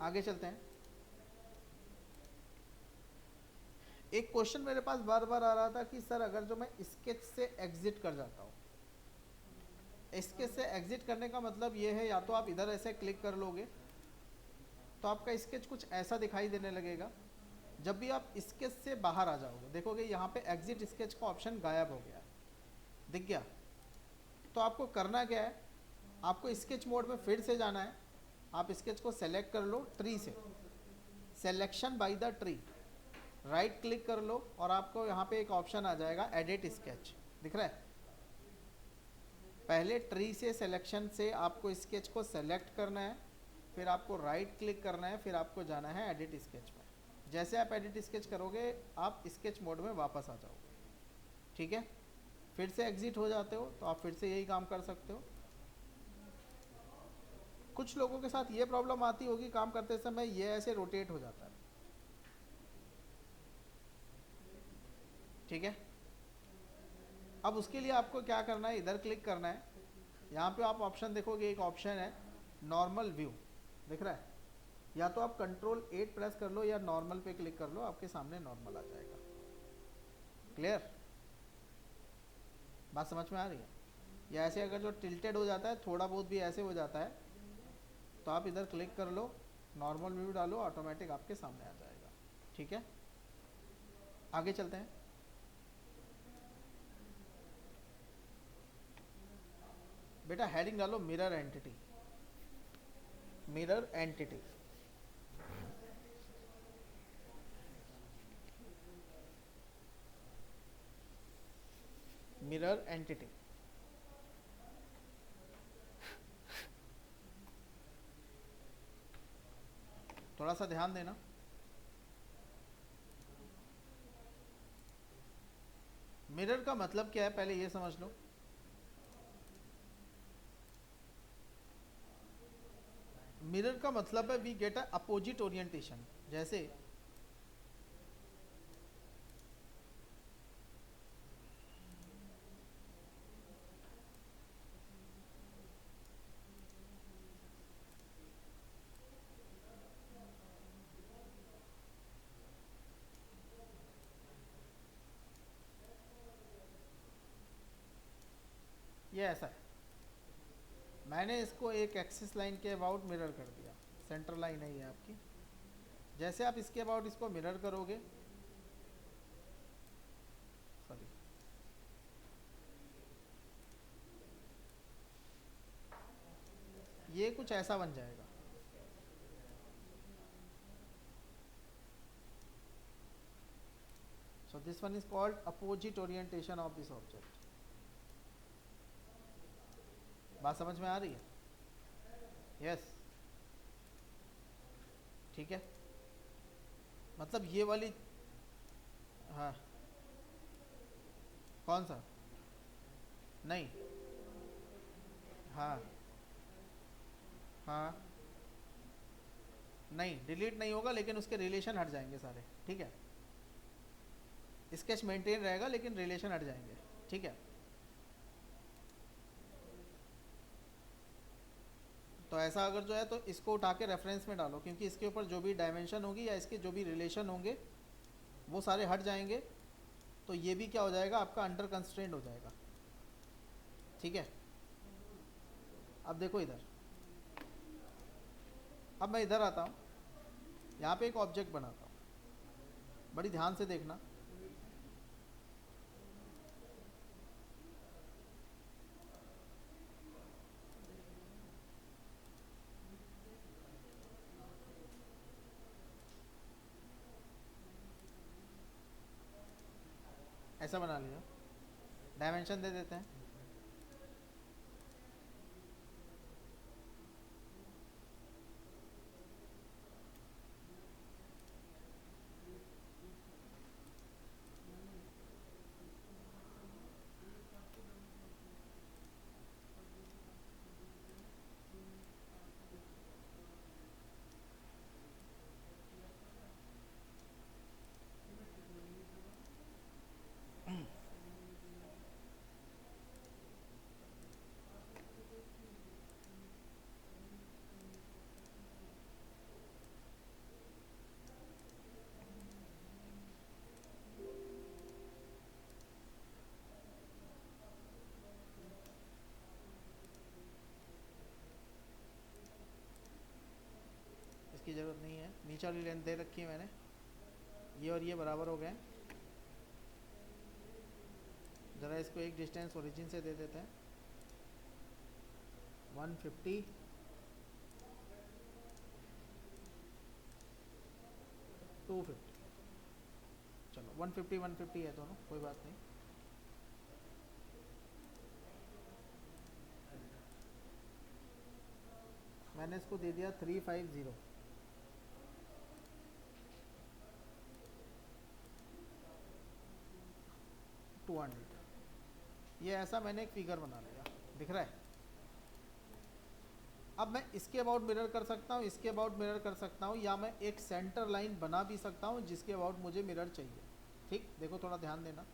आगे चलते हैं, एक क्वेश्चन मेरे पास बार बार आ रहा था कि सर अगर जो मैं स्केच से एग्जिट कर जाता हूँ, स्केच से एग्जिट करने का मतलब ये है, या तो आप इधर ऐसे क्लिक कर लोगे तो आपका स्केच कुछ ऐसा दिखाई देने लगेगा, जब भी आप स्केच से बाहर आ जाओगे देखोगे यहाँ पे एग्जिट स्केच का ऑप्शन गायब हो गया, दिख गया। तो आपको करना क्या है, आपको स्केच मोड में फिर से जाना है, आप स्केच को सेलेक्ट कर लो ट्री से, selection by the tree, right click कर लो और आपको यहाँ पे एक ऑप्शन आ जाएगा एडिट स्केच, दिख रहा है। पहले ट्री से सिलेक्शन से आपको स्केच को सेलेक्ट करना है, फिर आपको राइट क्लिक करना है, फिर आपको जाना है एडिट स्केच में। जैसे आप एडिट स्केच करोगे आप स्केच मोड में वापस आ जाओगे, ठीक है। फिर से एग्जिट हो जाते हो तो आप फिर से यही काम कर सकते हो। कुछ लोगों के साथ ये प्रॉब्लम आती होगी काम करते समय, ये ऐसे रोटेट हो जाता है, ठीक है। अब उसके लिए आपको क्या करना है, इधर क्लिक करना है, यहाँ पे आप ऑप्शन देखोगे, एक ऑप्शन है नॉर्मल व्यू, दिख रहा है, या तो आप कंट्रोल 8 प्रेस कर लो या नॉर्मल पे क्लिक कर लो, आपके सामने नॉर्मल आ जाएगा। क्लियर, बात समझ में आ रही है? या ऐसे अगर जो टिल्टेड हो जाता है, थोड़ा बहुत भी ऐसे हो जाता है, तो आप इधर क्लिक कर लो, नॉर्मल व्यू डालो, ऑटोमेटिक आपके सामने आ जाएगा, ठीक है। आगे चलते हैं। बेटा हेडिंग डालो mirror entity, mirror entity. Mirror entity, थोड़ा सा ध्यान देना। मिरर का मतलब क्या है, पहले ये समझ लो। मिरर का मतलब है we get a opposite orientation. जैसे ये ऐसा है, मैंने इसको एक एक्सिस लाइन के अबाउट मिरर कर दिया, सेंटर लाइन है ये आपकी। जैसे आप इसके अबाउट इसको मिरर करोगे, सॉरी, ये कुछ ऐसा बन जाएगा। So this one is called opposite orientation of this object. बात समझ में आ रही है? यस, ठीक है। मतलब ये वाली, हाँ, कौन सा? नहीं, हाँ हाँ, नहीं डिलीट नहीं होगा, लेकिन उसके रिलेशन हट जाएंगे सारे, ठीक है। स्केच मेंटेन रहेगा लेकिन रिलेशन हट जाएंगे, ठीक है। तो ऐसा अगर जो है तो इसको उठा के रेफरेंस में डालो, क्योंकि इसके ऊपर जो भी डायमेंशन होगी या इसके जो भी रिलेशन होंगे वो सारे हट जाएंगे, तो ये भी क्या हो जाएगा, आपका अंडर कंस्ट्रेंट हो जाएगा, ठीक है। अब देखो इधर, अब मैं इधर आता हूँ, यहाँ पे एक ऑब्जेक्ट बनाता हूँ, बड़ी ध्यान से देखना। ऐसा बना लिया, डायमेंशन दे देते हैं, इसकी ज़रूरत नहीं है, नीचे वाली लेंथ दे रखी है मैंने, ये और ये बराबर हो गए। ज़रा इसको एक डिस्टेंस ओरिजिन से दे देते हैं, 150, 250, चलो 150 150 है दोनों, कोई बात नहीं। मैंने इसको दे दिया 350, 200। ये ऐसा मैंने एक फिगर बना लिया, दिख रहा है। अब मैं इसके अबाउट मिरर कर सकता हूँ, इसके अबाउट मिरर कर सकता हूँ, या मैं एक सेंटर लाइन बना भी सकता हूँ जिसके अबाउट मुझे मिरर चाहिए। ठीक, देखो थोड़ा ध्यान देना।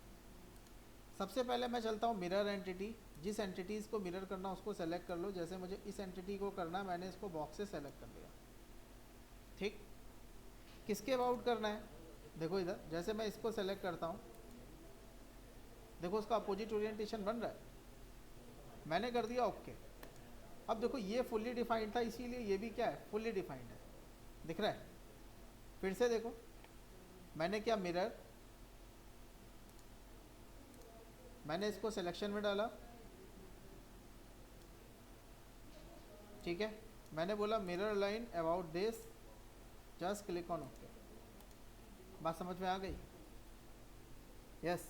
सबसे पहले मैं चलता हूँ मिरर एंटिटी, जिस एंटिटीज़ को मिरर करना उसको सेलेक्ट कर लो। जैसे मुझे इस एंटिटी को करना है, मैंने इसको बॉक्स से सेलेक्ट कर लिया। ठीक, किसके अबाउट करना है, देखो इधर, जैसे मैं इसको सेलेक्ट करता हूँ, देखो उसका अपोजिट ओरिएंटेशन बन रहा है, मैंने कर दिया ओके। अब देखो ये फुल्ली डिफाइंड था, इसीलिए ये भी क्या है, फुल्ली डिफाइंड है, दिख रहा है। फिर से देखो, मैंने क्या, मिरर, मैंने इसको सिलेक्शन में डाला, ठीक है, मैंने बोला mirror line about this, just click on okay. बात समझ में आ गई? यस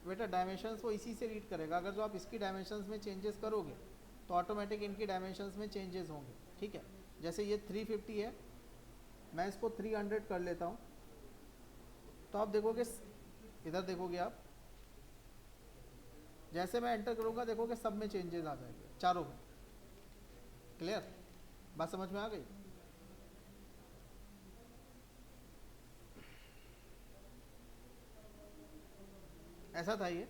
बेटा, डायमेंशंस वो इसी से रीड करेगा। अगर जो आप इसकी डायमेंशंस में चेंजेस करोगे तो ऑटोमेटिक इनकी डायमेंशंस में चेंजेस होंगे। ठीक है, जैसे ये 350 है, मैं इसको 300 कर लेता हूँ, तो आप देखोगे, इधर देखोगे आप, जैसे मैं एंटर करूँगा देखोगे सब में चेंजेस आ जाएंगे, चारों में। क्लियर? बात समझ में आ गई? ऐसा था ये।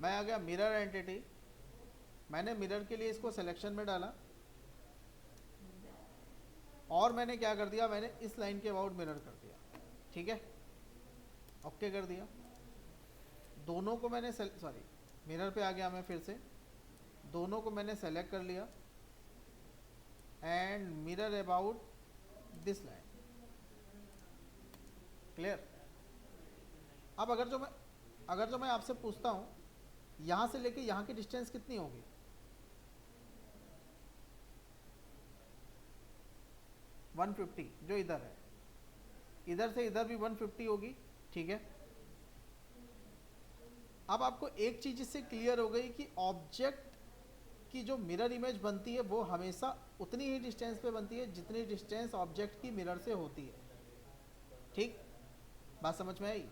मैं आ गया मिरर एंटिटी, मैंने मिरर के लिए इसको सिलेक्शन में डाला, और मैंने क्या कर दिया, मैंने इस लाइन के अबाउट मिरर कर दिया। ठीक है, ओके कर दिया। दोनों को मैंने सॉरी, मिरर पे आ गया मैं फिर से, दोनों को मैंने सेलेक्ट कर लिया and mirror about this line. Clear? अब अगर जो मैं आपसे पूछता हूँ, यहाँ से लेके यहाँ की डिस्टेंस कितनी होगी, वन 150 जो इधर है, इधर से इधर भी 150 होगी। ठीक है, अब आपको एक चीज इससे क्लियर हो गई कि ऑब्जेक्ट की जो मिरर इमेज बनती है वो हमेशा उतनी ही डिस्टेंस पे बनती है जितनी डिस्टेंस ऑब्जेक्ट की मिरर से होती है। ठीक, बात समझ में आई?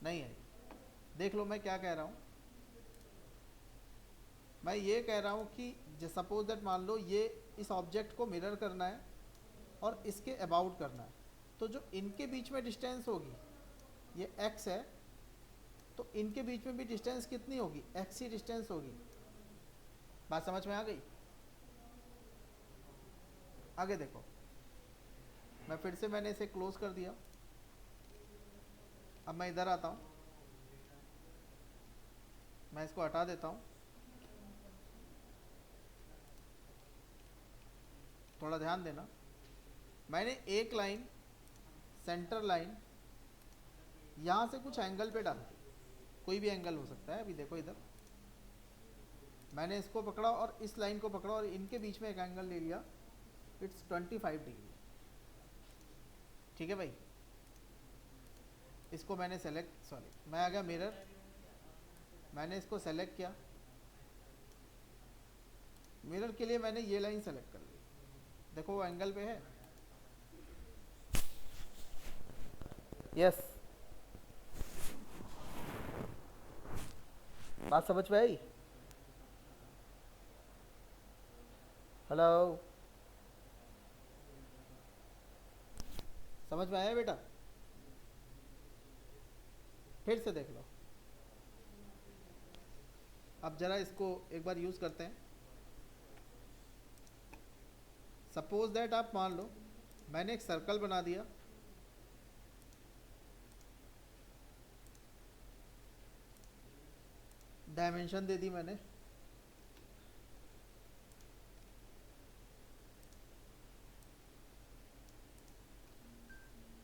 नहीं आई? देख लो मैं क्या कह रहा हूँ। मैं ये कह रहा हूँ कि सपोज दैट, मान लो ये इस ऑब्जेक्ट को मिरर करना है और इसके अबाउट करना है, तो जो इनके बीच में डिस्टेंस होगी ये x है, तो इनके बीच में भी डिस्टेंस कितनी होगी, x ही डिस्टेंस होगी। बात समझ में आ गई? आगे देखो, मैं फिर से मैंने इसे क्लोज कर दिया। अब मैं इधर आता हूँ, मैं इसको हटा देता हूँ। थोड़ा ध्यान देना, मैंने एक लाइन, सेंटर लाइन, यहाँ से कुछ एंगल पे डाल दी, कोई भी एंगल हो सकता है। अभी देखो इधर, मैंने इसको पकड़ा और इस लाइन को पकड़ा और इनके बीच में एक एंगल ले लिया, इट्स 25 डिग्री। ठीक है भाई, इसको मैंने सेलेक्ट, सॉरी, मैं आ गया मिरर, मैंने इसको सेलेक्ट किया, मिरर के लिए मैंने ये लाइन सेलेक्ट कर ली, देखो वो एंगल पे है। यस, बात समझ में आई? हेलो, समझ में आया बेटा? फिर से देख लो, अब जरा इसको एक बार यूज करते हैं। सपोज दैट, आप मान लो मैंने एक सर्कल बना दिया, डायमेंशन दे दी मैंने,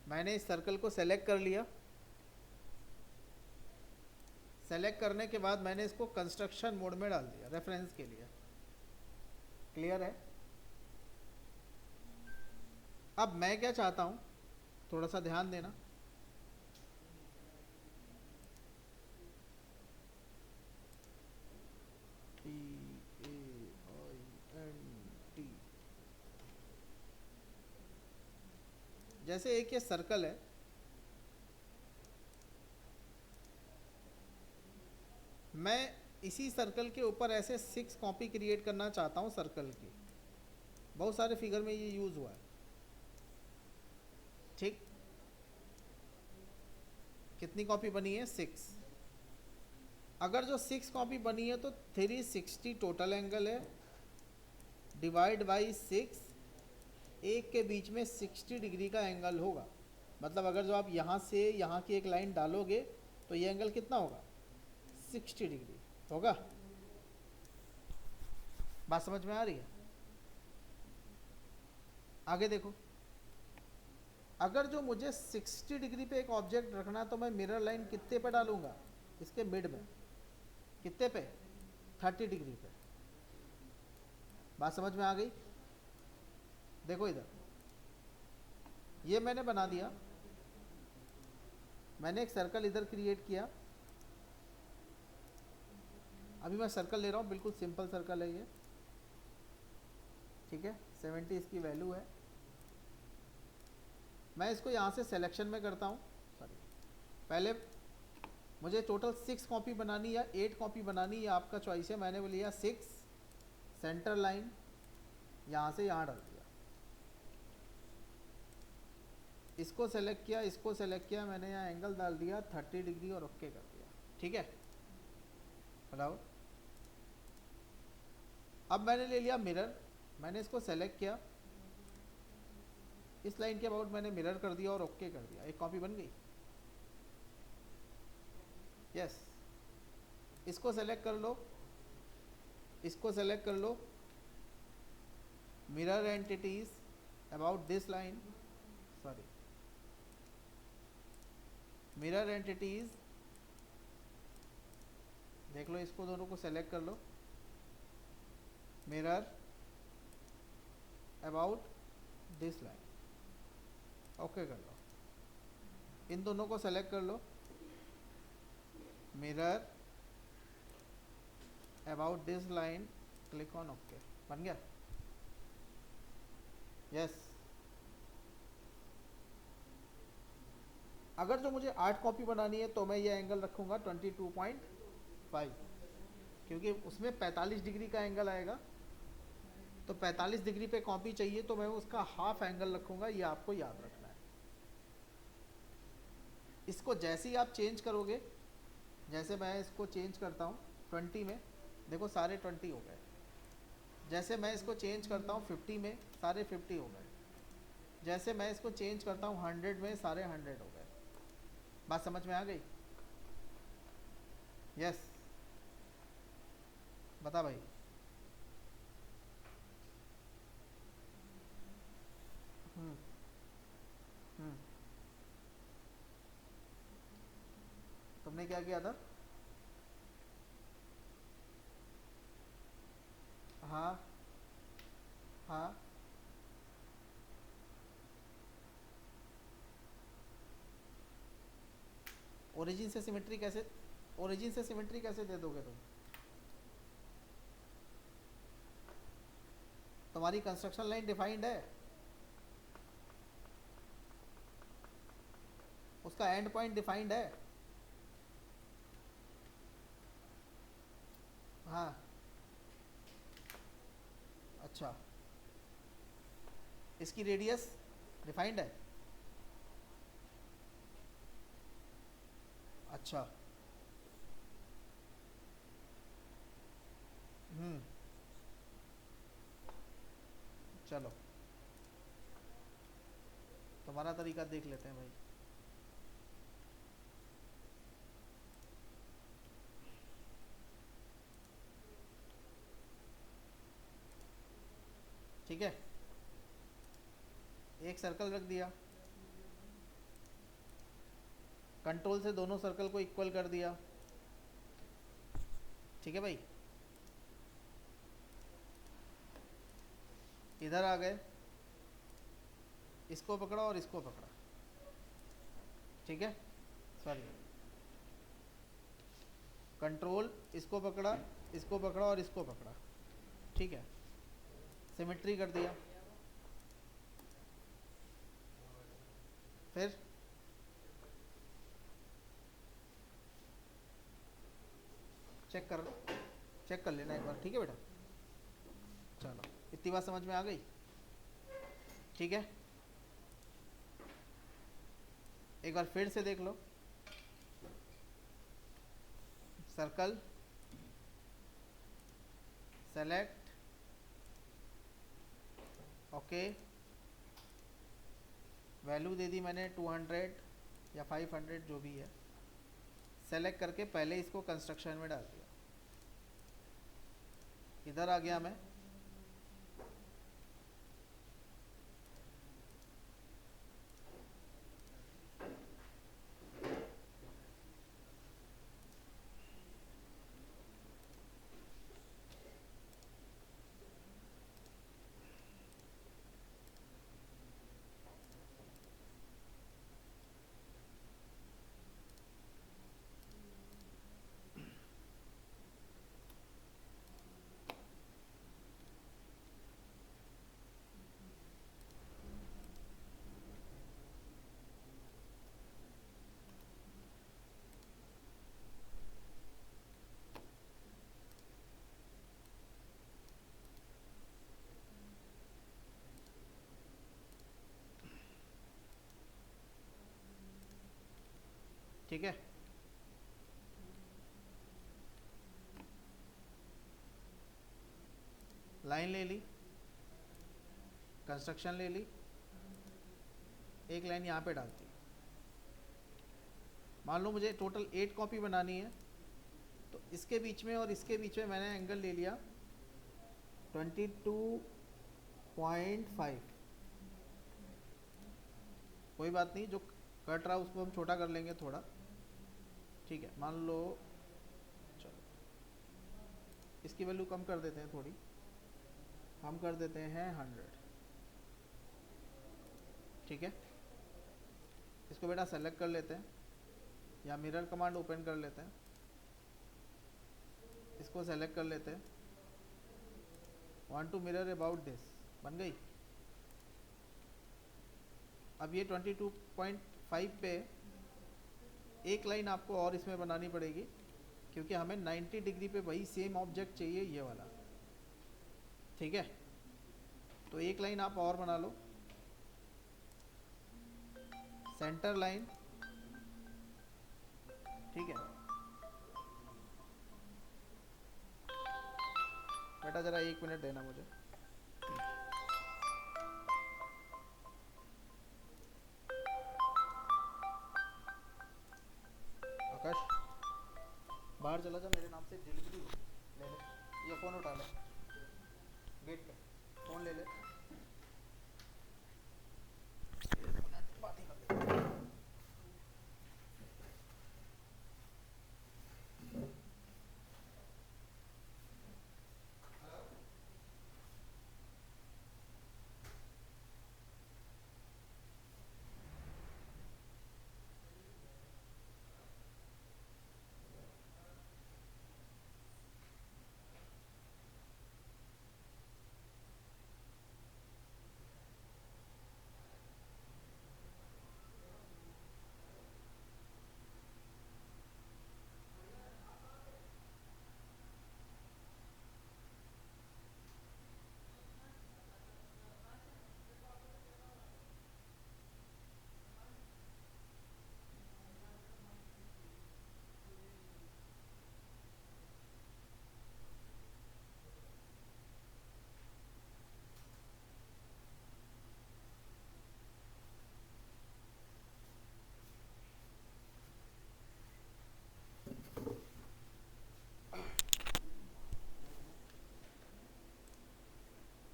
मैंने इस सर्कल को सेलेक्ट कर लिया, सेलेक्ट करने के बाद मैंने इसको कंस्ट्रक्शन मोड में डाल दिया रेफरेंस के लिए। क्लियर है? अब मैं क्या चाहता हूं, थोड़ा सा ध्यान देना, TAINT, जैसे एक ये सर्कल है, मैं इसी सर्कल के ऊपर ऐसे 6 कॉपी क्रिएट करना चाहता हूँ सर्कल की। बहुत सारे फिगर में ये यूज़ हुआ है। ठीक, कितनी कॉपी बनी है? 6। अगर जो 6 कॉपी बनी है तो 360 टोटल एंगल है, डिवाइड बाई 6, एक के बीच में 60 डिग्री का एंगल होगा। मतलब अगर जो आप यहाँ से यहाँ की एक लाइन डालोगे तो ये एंगल कितना होगा? 60 डिग्री होगा। बात समझ में आ रही है? आगे देखो, अगर जो मुझे 60 डिग्री पे एक ऑब्जेक्ट रखना तो मैं मिरर लाइन कितने पे डालूंगा? इसके मिड में। कितने पे? 30 डिग्री पे। बात समझ में आ गई? देखो इधर, ये मैंने बना दिया, मैंने एक सर्कल इधर क्रिएट किया। अभी मैं सर्कल ले रहा हूँ, बिल्कुल सिंपल सर्कल है ये, ठीक है। 70 इसकी वैल्यू है। मैं इसको यहाँ से सिलेक्शन में करता हूँ। सॉरी, पहले मुझे टोटल 6 कॉपी बनानी या 8 कॉपी बनानी, ये आपका चॉइस है। मैंने वो लिया 6, सेंटर लाइन यहाँ से यहाँ डाल दिया, इसको सेलेक्ट किया, इसको सेलेक्ट किया, मैंने यहाँ एंगल डाल दिया 30 डिग्री और ओके कर दिया। ठीक है, बताओ। अब मैंने ले लिया मिरर, मैंने इसको सेलेक्ट किया, इस लाइन के अबाउट मैंने मिरर कर दिया और ओके कर दिया। एक कॉपी बन गई। यस, इसको सेलेक्ट कर लो, इसको सेलेक्ट कर लो, mirror entities about this line, sorry, mirror entities, देख लो, इसको दोनों को सेलेक्ट कर लो, mirror about this line, okay कर लो। इन दोनों को सेलेक्ट कर लो, mirror about this line, click on okay. बन गया? यस। अगर जो मुझे 8 कॉपी बनानी है तो मैं ये एंगल रखूंगा 22.5, क्योंकि उसमें 45 डिग्री का एंगल आएगा, तो 45 डिग्री पे कॉपी चाहिए तो मैं उसका हाफ एंगल रखूंगा। ये आपको याद रखना है। इसको जैसे ही आप चेंज करोगे, जैसे मैं इसको चेंज करता हूँ 20 में, देखो सारे 20 हो गए। जैसे मैं इसको चेंज करता हूँ 50 में, सारे 50 हो गए। जैसे मैं इसको चेंज करता हूँ 100 में, सारे 100 हो गए। बात समझ में आ गई? यस, बता भाई। हम्म हम्म तुमने क्या किया था? हाँ हाँ, ओरिजिन से सिमेट्री कैसे, ओरिजिन से सिमेट्री कैसे दे दोगे तुम? तुम्हारी कंस्ट्रक्शन लाइन डिफाइंड है, उसका एंड पॉइंट डिफाइंड है। हाँ, अच्छा, इसकी रेडियस डिफाइंड है। अच्छा, चलो तुम्हारा तरीका देख लेते हैं भाई। ठीक है, एक सर्कल रख दिया, कंट्रोल से दोनों सर्कल को इक्वल कर दिया। ठीक है भाई, इधर आ गए, इसको पकड़ा और इसको पकड़ा। ठीक है, सॉरी, कंट्रोल, इसको पकड़ा, इसको पकड़ा और इसको पकड़ा। ठीक है, सिमेट्री कर दिया। फिर चेक कर लो, चेक कर लेना एक बार, ठीक है बेटा। चलो इतनी बात समझ में आ गई, ठीक है। एक बार फिर से देख लो, सर्कल, सेलेक्ट, ओके, वैल्यू दे दी मैंने 200 या 500 जो भी है, सेलेक्ट करके पहले इसको कंस्ट्रक्शन में डाल दिया। इधर आ गया मैं, ठीक है। लाइन ले ली, कंस्ट्रक्शन ले ली, एक लाइन यहाँ पे डालती। मान लो मुझे टोटल 8 कॉपी बनानी है, तो इसके बीच में और इसके बीच में मैंने एंगल ले लिया 22.5। कोई बात नहीं, जो कट रहा उसको हम छोटा कर लेंगे थोड़ा, ठीक है। मान लो चलो इसकी वैल्यू कम कर देते हैं थोड़ी, हम कर देते हैं 100, ठीक है। इसको बेटा सेलेक्ट कर लेते हैं, या मिरर कमांड ओपन कर लेते हैं, इसको सेलेक्ट कर लेते हैं, want to mirror about this, बन गई। अब ये 22.5 पे एक लाइन आपको और इसमें बनानी पड़ेगी, क्योंकि हमें 90 डिग्री पे वही सेम ऑब्जेक्ट चाहिए, ये वाला, ठीक है। तो एक लाइन आप और बना लो, सेंटर लाइन, ठीक है। बेटा ज़रा 1 मिनट देना मुझे। आकाश बाहर चला जा, मेरे नाम से डिलीवरी ले ले, ये फ़ोन उठा ले, गेट पे फ़ोन ले ले, बात ही कर ले।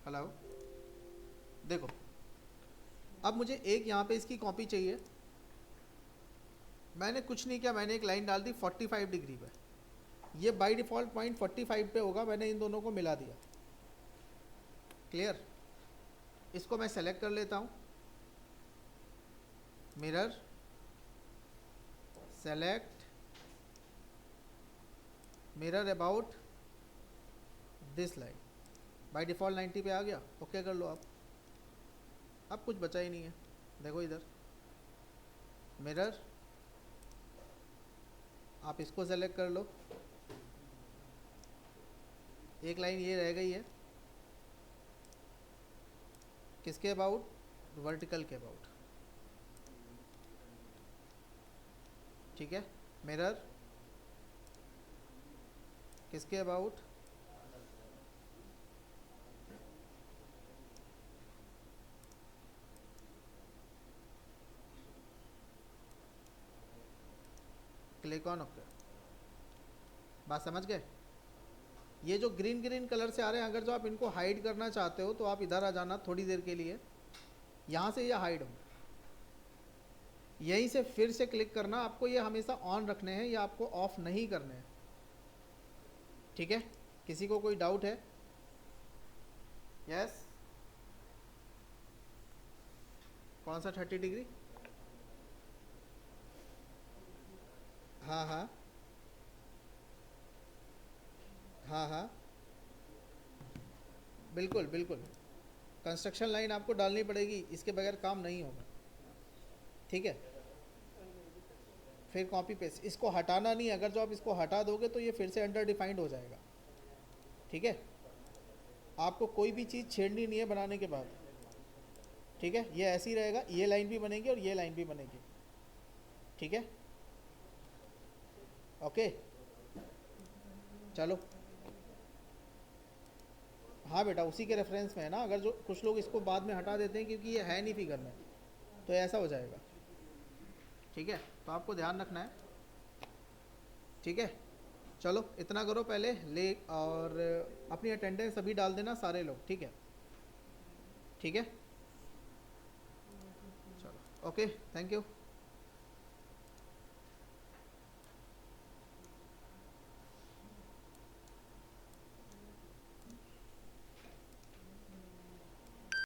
हेलो, देखो अब मुझे एक यहाँ पे इसकी कॉपी चाहिए। मैंने कुछ नहीं किया, मैंने एक लाइन डाल दी 45 डिग्री पे, ये बाय डिफ़ॉल्ट पॉइंट 45 पे होगा, मैंने इन दोनों को मिला दिया। क्लियर? इसको मैं सेलेक्ट कर लेता हूँ, mirror, select, mirror about this line, by default 90 पे आ गया। ओके कर लो आप, अब कुछ बचा ही नहीं है। देखो इधर मिरर, आप इसको सेलेक्ट कर लो, एक लाइन ये रह गई है, किसके अबाउट? वर्टिकल के अबाउट, ठीक है। मिरर किसके अबाउट? Click on okay. बात समझ गए? ये जो ग्रीन ग्रीन कलर से आ रहे हैं, अगर जो आप इनको हाइड करना चाहते हो तो आप इधर आ जाना थोड़ी देर के लिए, यहाँ से ये हाइड हो, यहीं से फिर से क्लिक करना। आपको ये हमेशा ऑन रखने हैं, ये आपको ऑफ नहीं करने हैं, ठीक है। किसी को कोई डाउट है? यस, कौन सा 30 डिग्री? हाँ हाँ हाँ हाँ, बिल्कुल बिल्कुल। कंस्ट्रक्शन लाइन आपको डालनी पड़ेगी, इसके बगैर काम नहीं होगा, ठीक है। फिर कॉपी पेस्ट, इसको हटाना नहीं, अगर जो आप इसको हटा दोगे तो ये फिर से अंडर डिफाइंड हो जाएगा, ठीक है। आपको कोई भी चीज़ छेड़नी नहीं है बनाने के बाद, ठीक है। ये ऐसे ही रहेगा, ये लाइन भी बनेगी और ये लाइन भी बनेगी, ठीक है। ओके, चलो। हाँ बेटा, उसी के रेफरेंस में है ना। अगर जो कुछ लोग इसको बाद में हटा देते हैं क्योंकि ये है नहीं फिगर में, तो ऐसा हो जाएगा, ठीक है। तो आपको ध्यान रखना है, ठीक है। चलो इतना करो पहले ले, और अपनी अटेंडेंस अभी डाल देना सारे लोग, ठीक है, ठीक है। चलो ओके, थैंक यू।